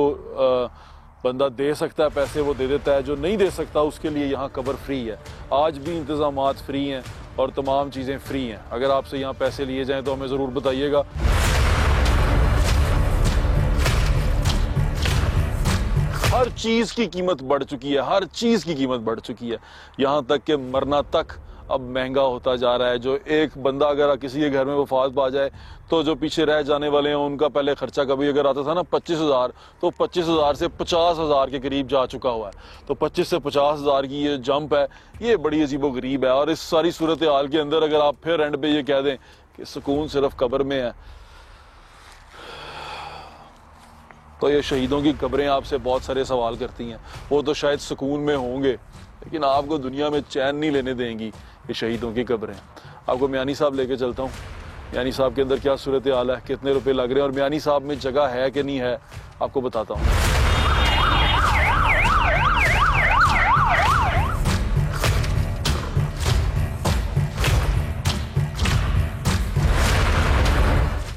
बंदा दे सकता है पैसे वो दे देता है, जो नहीं दे सकता उसके लिए यहाँ कब्र फ्री है। आज भी इंतज़ामात फ्री हैं और तमाम चीज़ें फ्री हैं। अगर आपसे यहाँ पैसे लिए जाएँ तो हमें ज़रूर बताइएगा। हर चीज़ की कीमत बढ़ चुकी है, हर चीज़ की कीमत बढ़ चुकी है, यहाँ तक कि मरना तक अब महंगा होता जा रहा है। जो एक बंदा अगर किसी के घर में वफात पा जाए तो जो पीछे रह जाने वाले हैं उनका पहले खर्चा कभी अगर आता था ना 25,000, तो 25,000 से 50,000 के करीब जा चुका हुआ है। तो 25 से 50,000 की ये जंप है, ये बड़ी अजीबो गरीब है। और इस सारी सूरत हाल के अंदर अगर आप फिर एंड पे ये कह दें कि सुकून सिर्फ कब्र में है, तो ये शहीदों की कब्रें आपसे बहुत सारे सवाल करती हैं। वो तो शायद सुकून में होंगे, लेकिन आपको दुनिया में चैन नहीं लेने देंगी ये शहीदों की कब्रें। आपको मियानी साहब लेके चलता हूँ। मियानी साहब के अंदर क्या सूरत हाल है, कितने रुपए लग रहे हैं और मियानी साहब में जगह है कि नहीं है, आपको बताता हूँ।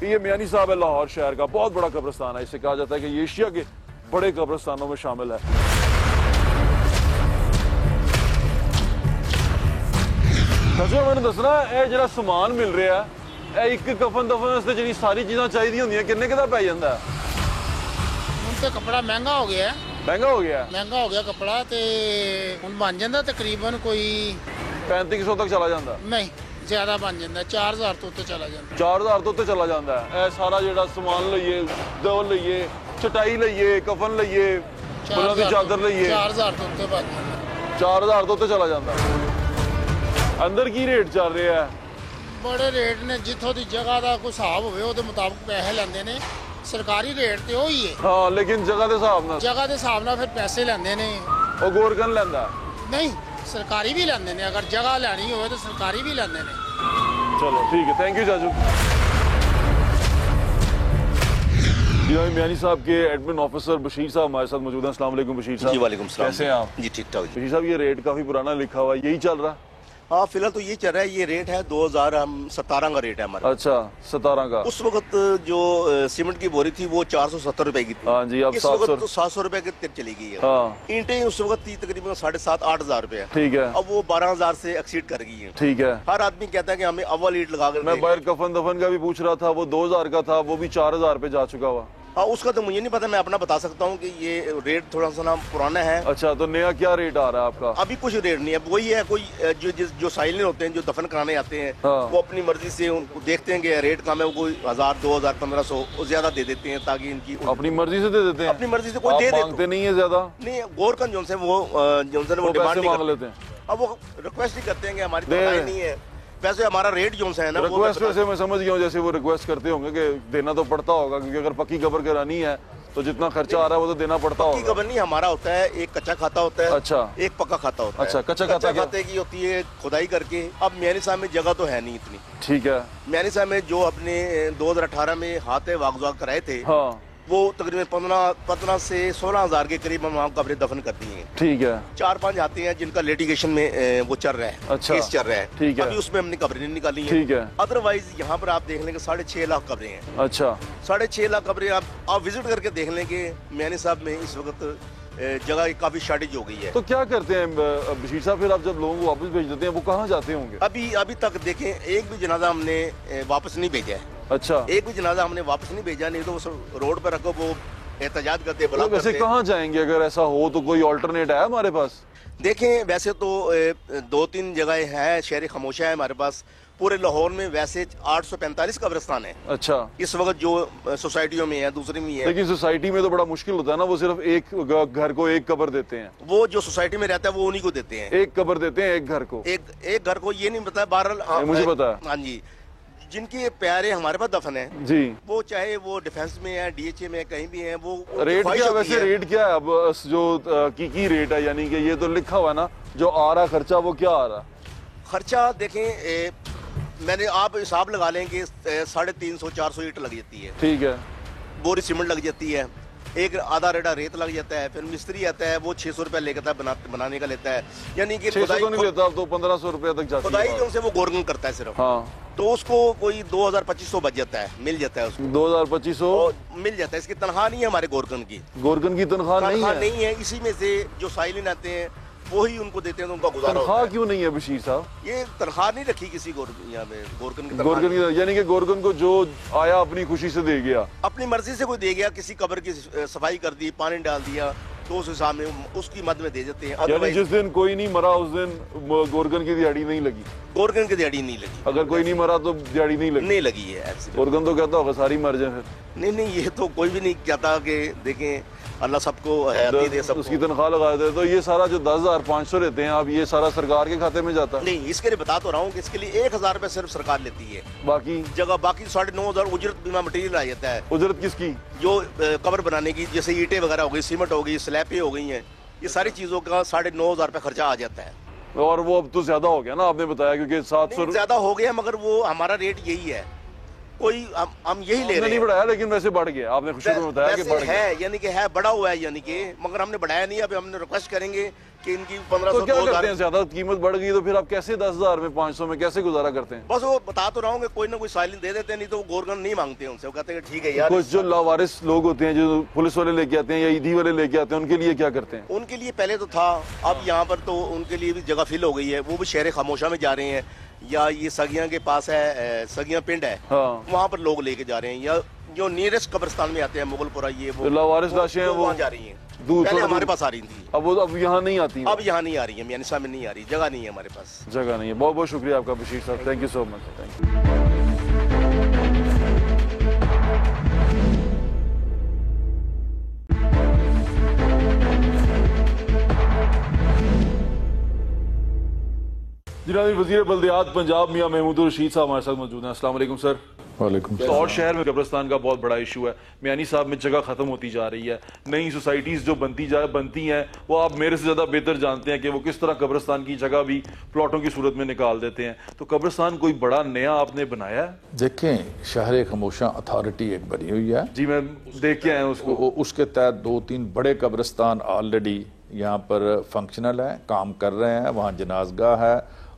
ये मियानी साहब है लाहौर शहर का, बहुत बड़ा कब्रिस्तान है। इसे कहा जाता है कि ये एशिया के बड़े कब्रिस्तानों में शामिल है। मैंने दसना ये जरा समान मिल रहा है, एक कफन दफन जी सारी चीज़ा चाहिए होंगे, किन्ने का पै जाता है? ਹੁਣ ਤੇ कपड़ा महंगा हो गया। महंगा हो गया? महंगा हो गया कपड़ा ते ਹੁਣ बन जाता तकरीबन कोई 3500 तक चला जाता? नहीं, ज्यादा बन जाता 4000 तो चला जाता। 4000 तो चला जाता है। सारा जो सामान लईए, दो लईए, चटाई लईए, कफन लईए, चादर लईए, 4000 तो बन जाता। 4000 तो चला जाता। अंदर की रेट चल रहा है? बड़े रेट ने, जिथों की जगह का कोई हिसाब होवे उहदे मुताबिक पैसे लेंदे ने। सरकारी रेट ते वही है। हाँ, लेकिन जगह के हिसाब नाल, जगह के हिसाब नाल फिर पैसे लेंदे ने। ओ गोरकन लेंदा? नहीं, सरकारी भी लेंदे ने। अगर जगह लेनी होवे तो सरकारी भी लेंदे ने। चलो ठीक है, थैंक यू चाचू। मियानी साहब के एडमिन ऑफिसर बशीर साहब हमारे साथ मौजूद हैं। अस्सलाम वालेकुम बशीर साहब। जी वालेकुम सलाम। कैसे हैं आप? जी ठीक ठाक। बशीर साहब ये रेट काफी पुराना लिखा हुआ है, यही चल रहा है? हाँ, फिलहाल तो ये चल रहा है। ये रेट है 2017 का रेट है हमारा। अच्छा, 17 का। उस वक्त जो सीमेंट की बोरी थी वो 470 रुपए की थी। हाँ जी, अब 700 तो 700 रुपए की चली गई है। हाँ। ईंटें उस वक्त थी तकरीबन 7,500-8 हजार रुपए। ठीक है। अब वो 12,000 से एक्सीड कर गई है। ठीक है। हर आदमी कहता है कि हमें अव्वल ईंट लगा कर। मैं बाहर कफन दफन का भी पूछ रहा था, वो 2000 का था, वो भी 4000 पे जा चुका हुआ। हाँ, उसका तो मुझे नहीं पता। मैं अपना बता सकता हूँ कि ये रेट थोड़ा सा ना पुराना है। अच्छा, तो नया क्या रेट आ रहा है आपका? अभी कुछ रेट नहीं है, वही है। कोई जो साइलेंट होते हैं, जो दफन कराने आते हैं, हाँ। वो अपनी मर्जी से उनको देखते हैं कि रेट कम है, वो कोई 1000, 2000, 1500 ज्यादा दे देते हैं ताकि इनकी अपनी मर्जी से दे देते हैं। अपनी मर्जी से कोई दे मांगते नहीं है ज्यादा? नहीं, गोरकन जो है वो डिमांड मांग लेते हैं। अब वो रिक्वेस्ट ही करते हैं कि हमारी तो नहीं है वैसे हमारा रेट जो है ना। रिक्वेस्ट वैसे मैं समझ गया हूँ, जैसे वो रिक्वेस्ट करते होंगे कि देना तो पड़ता होगा, क्योंकि अगर पक्की कब्र करानी है तो जितना खर्चा आ रहा है वो तो देना पड़ता होगा। पक्की कब्र नहीं हमारा होता है, एक कच्चा खाता होता है। अच्छा। एक पक्का खाता होता है। अच्छा, कच्चा खाते की होती है खुदाई करके। अब मियानी साहब में जगह तो है नहीं इतनी। ठीक है। मियानी साहब में जो अपने 2018 में हाथ वागजाग कराए थे, हाँ। वो तकरीबन 15 से 16 हज़ार के करीब हम वहाँ कब्रें दफन करती हैं। ठीक है। 4-5 आते हैं जिनका लिटिगेशन में वो चल रहा है, अच्छा, केस चल रहा है। ठीक है। अभी उसमें हमने कब्रें नहीं निकाली हैं। ठीक है। अदरवाइज यहाँ पर आप देख लेंगे 6.5 लाख कब्रें हैं। अच्छा, 6.5 लाख कब्रें आप विजिट करके देख लेंगे। मैंने साहब में इस वक्त जगह की काफी शॉर्टेज हो गई है। तो क्या करते हैं बशीर साहब, फिर आप जब लोगों को वापस भेज देते हैं वो कहाँ जाते होंगे? अभी तक देखें एक भी जनाजा हमने वापस नहीं भेजा है। अच्छा, एक भी जनाजा हमने वापस नहीं भेजा, नहीं तो उस रोड पर रखो वो एहतजाज करते, तो वैसे कहाँ जाएंगे अगर ऐसा हो तो? कोई ऑल्टरनेट है हमारे पास? देखें वैसे तो 2-3 जगह है, शहर खामोशा है हमारे पास। पूरे लाहौर में वैसे 845 कब्रिस्तान है। अच्छा, इस वक्त जो सोसाइटियों में है, दूसरी में है। लेकिन सोसाइटी में तो बड़ा मुश्किल होता है ना, वो सिर्फ एक घर को एक कब्र देते हैं। वो जो सोसाइटी में रहता है वो उन्हीं को देते हैं, एक कब्र देते हैं एक घर को। एक घर को ये नहीं पता। बहरहाल मुझे पता है। हाँ जी, जिनके प्यारे हमारे पास दफन है जी, वो चाहे वो डिफेंस में है, DHA में कहीं भी है, वो रेट क्या वैसे रेट क्या है अब जो की रेट है? यानी कि ये तो लिखा हुआ है ना, जो आ रहा खर्चा वो क्या आ रहा? खर्चा देखें मैंने आप हिसाब लगा लेंगे 350-400 ईंट लग जाती है। ठीक है। बोरी सीमेंट लग जाती है, एक आधा रेडा रेत लग जाता है, फिर मिस्त्री आता है वो 600 रुपया लेता है बनाने का लेता है। यानी कि 600 तो नहीं लेता, तो 1500 रुपया तक जाती है। खुदाई जो से वो गोरगन करता है सिर्फ। हाँ, तो उसको कोई 2000-2500 बच जाता है, मिल जाता है उसको। 2000-2500 मिल जाता है। इसकी तनख्वाह नहीं है हमारे गोरगन की। गोरगन की तनख्वाह नहीं है। इसी में से जो साइलिन आते हैं वही उनको देते हैं, तो उनका गुजारा होता है। तनख्वाह क्यों नहीं है बशीर साहब? ये तनख्वाह नहीं रखी किसी यहाँ पे गोरगन की। गोरगन की यानी कि गोरगन को जो आया अपनी खुशी से दे गया, अपनी मर्जी से कोई दे गया। किसी कब्र की सफाई कर दी, पानी डाल दिया, तो उस हिसाब में उसकी मद में दे देते हैं। यानी जिस दिन कोई नहीं मरा उस दिन गोरगन की दिहाड़ी नहीं लगी। गोरगन की दिहाड़ी नहीं लगी। अगर कोई नहीं मरा तो दिहाड़ी नहीं लगी है। गोरगन तो कहता होगा सारी मर जाए फिर। नहीं, ये तो कोई भी नहीं कहता कि देखें अल्लाह सबको हयाती दे, सबको। उसकी तनख्वाह लगा दे। तो ये सारा जो 10,500 रहते हैं अब ये सारा सरकार के खाते में जाता है? नहीं, इसके लिए बता तो रहा हूँ कि इसके लिए 1000 रुपये सिर्फ सरकार लेती है। बाकी 9,500 उजरत बीमा मटेरियल आ जाता है। उजरत किसकी? जो कब्र बनाने की, जैसे ईंटें वगैरह हो गई, सीमेंट हो गई, स्लैबें हो गई हैं, ये सारी चीजों का 9,500 रुपये खर्चा आ जाता है। और वो अब तो ज्यादा हो गया ना, आपने बताया, क्योंकि 700 ज्यादा हो गया, मगर वो हमारा रेट यही है। कोई हम यही ले रहे हैं। नहीं बढ़ाया, लेकिन वैसे बढ़ गया। आपने शुरू में बताया कि बढ़ गया है, यानी कि है बढ़ा हुआ है, यानी कि मगर हमने बढ़ाया नहीं। अब हमने रिक्वेस्ट करेंगे कि इनकी 1500 तो क्या करते हैं? ज्यादा कीमत बढ़ गई तो फिर आप कैसे 10,000 में 500 में कैसे गुजारा करते हैं? बस वो बता तो रहा हूँ कि कोई ना कोई साइलिन दे देते हैं, नहीं तो वो गोरगन नहीं मांगते उनसे। वो कहते हैं ठीक है यार। कुछ जो लावारिस लोग होते हैं, जो पुलिस वाले लेके आते हैं या ईदी वाले लेके आते हैं, उनके लिए क्या करते हैं? उनके लिए पहले तो था, अब यहाँ पर तो उनके लिए भी जगह फिल हो गई है। वो भी शहर खामोशा में जा रहे हैं, या ये सगिया के पास है, सगिया पिंड है, हाँ, वहाँ पर लोग लेके जा रहे हैं, या जो नियरेस्ट कब्रिस्तान में आते हैं मुगलपुरा, ये वो लावारिस लाशें हैं, वो जा रही हैं। पहले हमारे पास आ रही थी, अब यहाँ नहीं आती। अब यहाँ नहीं आ रही है, मियानिसा में नहीं आ रही, जगह नहीं है हमारे पास। जगह नहीं है। बहुत बहुत शुक्रिया आपका बशीर साहब, thank you so much. Thank you. जनाब वज़ीर बल्दियात पंजाब मियां महमूद रशीद साहब हमारे साथ मौजूद हैं। अस्सलाम वालेकुम सर। वालेकुम। लाहौर शहर में कब्रिस्तान का बहुत बड़ा इशू है। मियानी साहब में जगह खत्म होती जा रही है, नई सोसाइटीज़ जो बनती हैं वो आप मेरे से ज़्यादा बेहतर जानते हैं कि वो किस तरह कब्रिस्तान की जगह भी प्लॉटों की सूरत में निकाल देते हैं। तो कब्रिस्तान कोई बड़ा नया आपने बनाया है? देखें, शहर खामोशा अथॉरिटी एक बनी हुई है जी, मैं देख के आया उसको। उसके तहत 2-3 बड़े कब्रिस्तान ऑलरेडी यहाँ पर फंक्शनल है, काम कर रहे हैं। वहाँ जनाजगाह है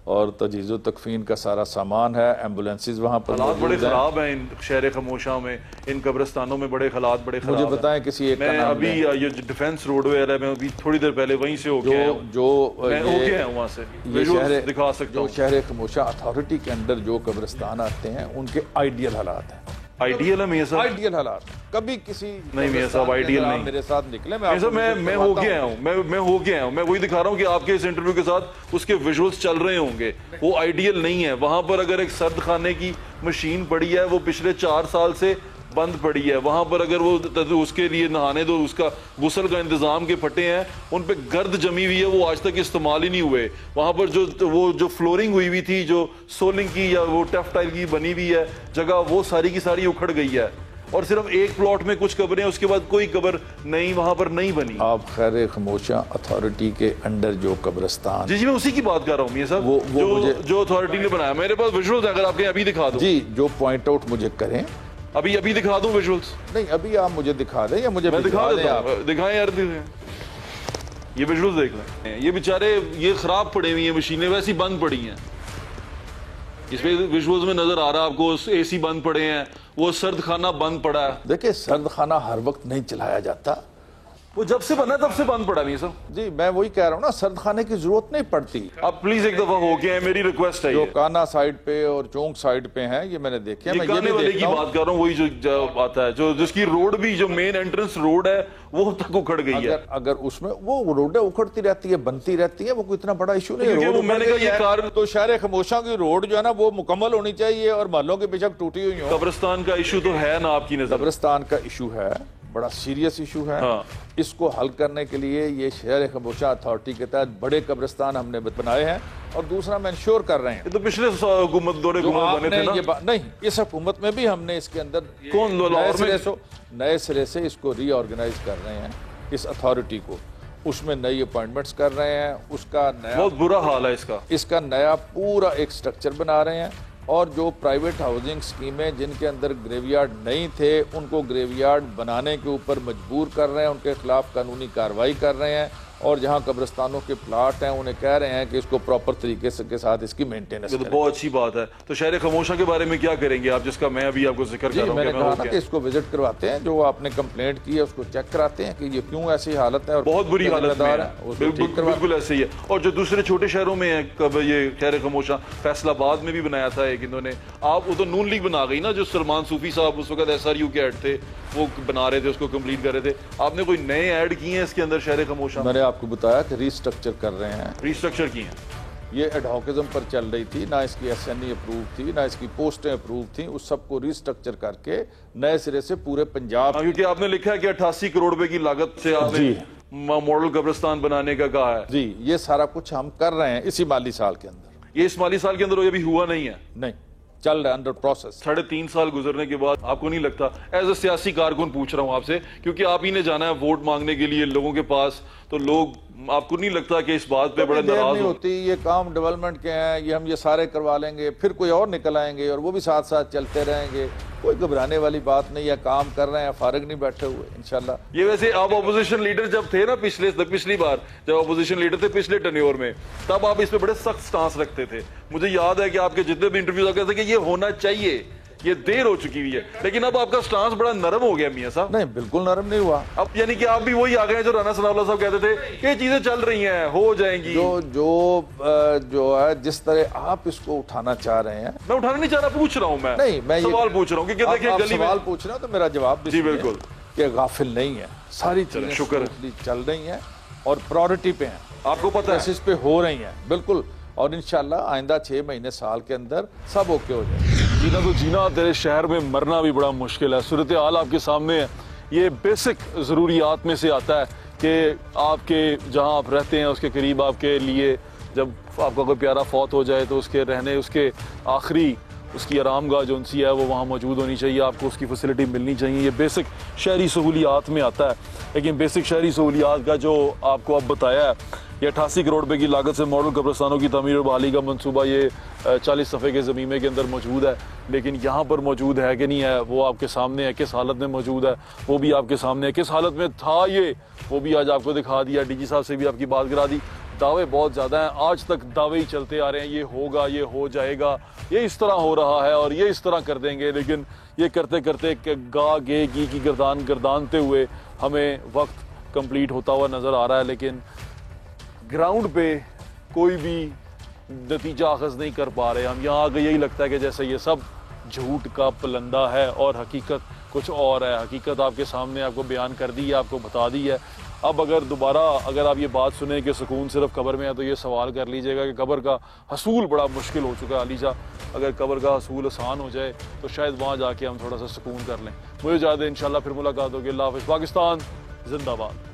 और तजीज़ो तकफीन का सारा सामान है, एम्बुलेंसेज वहाँ पर हालात बड़े ख़राब हैं इन शहर खामोशा में, इन कब्रिस्तानों में बड़े हालात बड़े ख़राब। मुझे बताएं किसी एक मैं अभी ये डिफेंस रोडवे है, मैं अभी थोड़ी देर पहले वहीं से होके आया हूं। वहाँ से ये दिखा सकता हूँ। शहर खामोशा अथॉरिटी के अंदर जो कब्रिस्तान आते हैं उनके आइडियल हालात हैं। आइडियल है मियां साहब? आइडियल हालात। कभी किसी नहीं मियां साहब, आइडियल नहीं। मेरे साथ निकले, मैं हो गया हूँ, मैं हो गया हूँ। मैं वही दिखा रहा हूँ कि आपके इस इंटरव्यू के साथ उसके विजुअल्स चल रहे होंगे। वो आइडियल नहीं है। वहां पर अगर एक सर्द खाने की मशीन पड़ी है, वो पिछले 4 साल से बंद पड़ी है। वहां पर अगर वो उसके लिए नहाने दो, उसका गुसल का इंतजाम के फटे हैं, उन पे गर्द जमी हुई है, वो आज तक इस्तेमाल ही नहीं हुए। वहां पर जो फ्लोरिंग हुई थी, जो सोलिंग की या वो टफ टाइल की बनी हुई है जगह, वो सारी की सारी उखड़ गई है। और सिर्फ एक प्लॉट में कुछ कब्रें, उसके बाद कोई कब्र नहीं वहां पर नहीं बनी। आप खैर खामोशा अथॉरिटी के अंडर जो कब्रिस्तान, जी मैं उसी की बात कर रहा हूँ मियां साहब, जो अथॉरिटी ने बनाया। मेरे पास विजुअल्स अगर आपके अभी दिखा दो। जी, जो पॉइंट आउट मुझे करें अभी अभी दिखा दूं विजुअल्स? नहीं, अभी आप मुझे दिखा दें या मुझे मैं दिखा देता आप? हूं। दिखाएं यार, ये विजुअल्स देख लें। ये बेचारे ये खराब पड़े हुई हैं, मशीनें वैसी बंद पड़ी हैं। इसमें विजुअल्स में नजर आ रहा है आपको एसी बंद पड़े हैं, वो सर्द खाना बंद पड़ा है। देखिए, सर्द खाना हर वक्त नहीं चलाया जाता, वो जब से बना तब से बंद पड़ा नहीं सर। जी मैं वही कह रहा हूँ ना, सर्द खाने की जरूरत नहीं पड़ती। आप प्लीज एक दफा होके आए, मेरी रिक्वेस्ट है। जो काना साइड पे और चौंक साइड पे हैं, ये मैंने देखे हैं। मैं ये भी वाले देखता की बात कर रहा हूँ, वही जो आता है, जो जिसकी रोड भी, जो मेन एंट्रेंस रोड है वो तक उखड़ गई है। अगर उसमें वो रोडें उखड़ती रहती है, बनती रहती है, वो कोई इतना बड़ा इशू नहीं है। मैंने कहा ये कार तो शहर खमोशा की रोड जो है ना, वो मुकम्मल होनी चाहिए और महलों के पीछे टूटी हुई हो। कब्रिस्तान का इशू तो है ना आपकी नजर? कब्रिस्तान का इशू है, बड़ा सीरियस इशू है। हाँ। इसको हल करने के लिए ये शहर खमोशा अथॉरिटी के तहत बड़े कब्रिस्तान हमने बनाए हैं, और दूसरा मैं इंश्योर कर रहे हैं। तो पिछले हुकूमत बने थे ना? नहीं, इस हुकूमत में भी हमने इसके अंदर नए सिरे से इसको रीऑर्गेनाइज कर रहे हैं, इस अथॉरिटी को। उसमें नई अपॉइंटमेंट्स कर रहे हैं, उसका नया बहुत बुरा हाल है इसका नया पूरा एक स्ट्रक्चर बना रहे हैं, और जो प्राइवेट हाउसिंग स्कीमें जिनके अंदर ग्रेवयार्ड नहीं थे, उनको ग्रेवयार्ड बनाने के ऊपर मजबूर कर रहे हैं, उनके खिलाफ कानूनी कार्रवाई कर रहे हैं, और जहां कब्रिस्तानों के प्लाट हैं उन्हें कह रहे हैं कि इसको प्रॉपर तरीके से के साथ इसकी मेंटेनेंस करें। तो बहुत अच्छी बात है। तो शहर खामोशा के बारे में क्या करेंगे आप, जिसका मैं अभी आपको जिक्र कर रहा हूं? मैंने कहा ना कि इसको विजिट करवाते हैं, जो आपने कंप्लेंट की है उसको चेक कराते हैं कि ये क्यों ऐसी हालत है, और बहुत बुरी हालत है, बिल्कुल ऐसे ही है। और जो दूसरे छोटे शहरों में है, कब ये शहर खामोशा फैसलाबाद में भी बनाया था एक इन्होंने, आप वो तो नून लीग बना गई ना, जो सलमान सूफी साहब उस वक्त SRU के हेड थे, वो बना रहे थे, उसको कंप्लीट कर रहे थे। आपने कोई नए ऐड किए हैं इसके अंदर शहर खामोशा? मैंने आपको बताया कि रीस्ट्रक्चर कर रहे हैं। रीस्ट्रक्चर की हैं? ये एडहॉकिज्म पर चल रही थी ना, इसकी SNE अप्रूव थी ना, इसकी पोस्टें अप्रूव थी, उस सबको रीस्ट्रक्चर करके नए सिरे से पूरे पंजाब। क्योंकि आपने लिखा है कि 88 करोड़ रुपए की लागत से आपने मॉडल कब्रिस्तान बनाने का कहा है। जी, ये सारा कुछ हम कर रहे हैं इसी माली साल के अंदर। ये इस माली साल के अंदर ये भी हुआ नहीं है? नहीं, चल रहा है, अंडर प्रोसेस। 3.5 साल गुजरने के बाद आपको नहीं लगता, एज ए सियासी कारकुन पूछ रहा हूं आपसे, क्योंकि आप ही ने जाना है वोट मांगने के लिए लोगों के पास, तो लोग, आपको नहीं लगता कि इस बात पे बड़े नाराज होती? ये काम डेवलपमेंट के हैं, ये हम ये सारे करवा लेंगे, फिर कोई और निकल आएंगे और वो भी साथ साथ चलते रहेंगे। कोई घबराने वाली बात नहीं है, काम कर रहे हैं, फारिग नहीं बैठे हुए इंशाल्लाह। ये वैसे आप ऑपोजिशन लीडर जब थे ना, पिछली बार जब ऑपोजिशन लीडर थे पिछले टेन्योर में, तब आप इस पे बड़े सख्त स्टांस रखते थे। मुझे याद है कि आपके जितने भी इंटरव्यूज आते थे कि ये होना चाहिए, ये देर हो चुकी हुई है, लेकिन अब आपका स्टांस बड़ा नरम हो गया मियां साहब। नहीं, बिल्कुल नरम नहीं हुआ। अब यानी कि आप भी वही आ गए जो राना सनाउल्लाह साहब कहते थे कि चीजें चल रही हैं, हो जाएंगी। जो है, जिस तरह आप इसको उठाना चाह रहे हैं, मैं उठाना नहीं चाह रहा, पूछ रहा हूं मैं। नहीं, मैं सवाल पूछ रहा हूं कि देखिए गली सवाल पूछ रहे हो तो मेरा जवाब जी बिल्कुल, कि गाफिल नहीं है, सारी चीजें शुक्र चल रही हैं और प्रायोरिटी पे हैं, आपको पता है, इस पे हो रही हैं बिल्कुल, और इंशाल्लाह आइंदा 6 महीने साल के अंदर सब ओके हो जाए। जीना तो जीना, तेरे शहर में मरना भी बड़ा मुश्किल है। सूरत हाल आपके सामने है। ये बेसिक ज़रूरियात में से आता है कि आपके जहाँ आप रहते हैं उसके करीब आपके लिए जब आपका कोई प्यारा फौत हो जाए तो उसके रहने, उसके आखिरी उसकी आरामगाह जो उनसी है वो वहाँ मौजूद होनी चाहिए, आपको उसकी फैसिलिटी मिलनी चाहिए। ये बेसिक शहरी सहूलियात में आता है। लेकिन बेसिक शहरी सहूलियात का जो आपको अब बताया है, ये 88 करोड़ रुपए की लागत से मॉडल कब्रिस्तानों की तमीर और बहाली का मंसूबा ये 40 सफ़े के ज़मीमे के अंदर मौजूद है। लेकिन यहाँ पर मौजूद है कि नहीं है वो आपके सामने है, किस हालत में मौजूद है वो भी आपके सामने है, किस हालत में था ये वो भी आज आपको दिखा दिया। DG साहब से भी आपकी बात करा दी। दावे बहुत ज़्यादा हैं, आज तक दावे ही चलते आ रहे हैं, ये होगा, ये हो जाएगा, ये इस तरह हो रहा है और ये इस तरह कर देंगे। लेकिन ये करते करते गा गे गी की गर्दानते हुए हमें वक्त कंप्लीट होता हुआ नज़र आ रहा है, लेकिन ग्राउंड पे कोई भी नतीजा अखज़ नहीं कर पा रहे। हम यहाँ आगे यही लगता है कि जैसे ये सब झूठ का पलंदा है और हकीकत कुछ और है। हकीकत आपके सामने आपको बयान कर दी है, आपको बता दी है। अब अगर आप ये बात सुने कि सुकून सिर्फ कब्र में है तो ये सवाल कर लीजिएगा कि कब्र का हसूल बड़ा मुश्किल हो चुका है। अलीजा, अगर कब्र का हसूल आसान हो जाए तो शायद वहाँ जाके हम थोड़ा सा सुकून कर लें। मुझे इजाज़त है, इंशाल्लाह फिर मुलाकात होगी। अल्लाह हाफ़िज़। पाकिस्तान जिंदाबाद।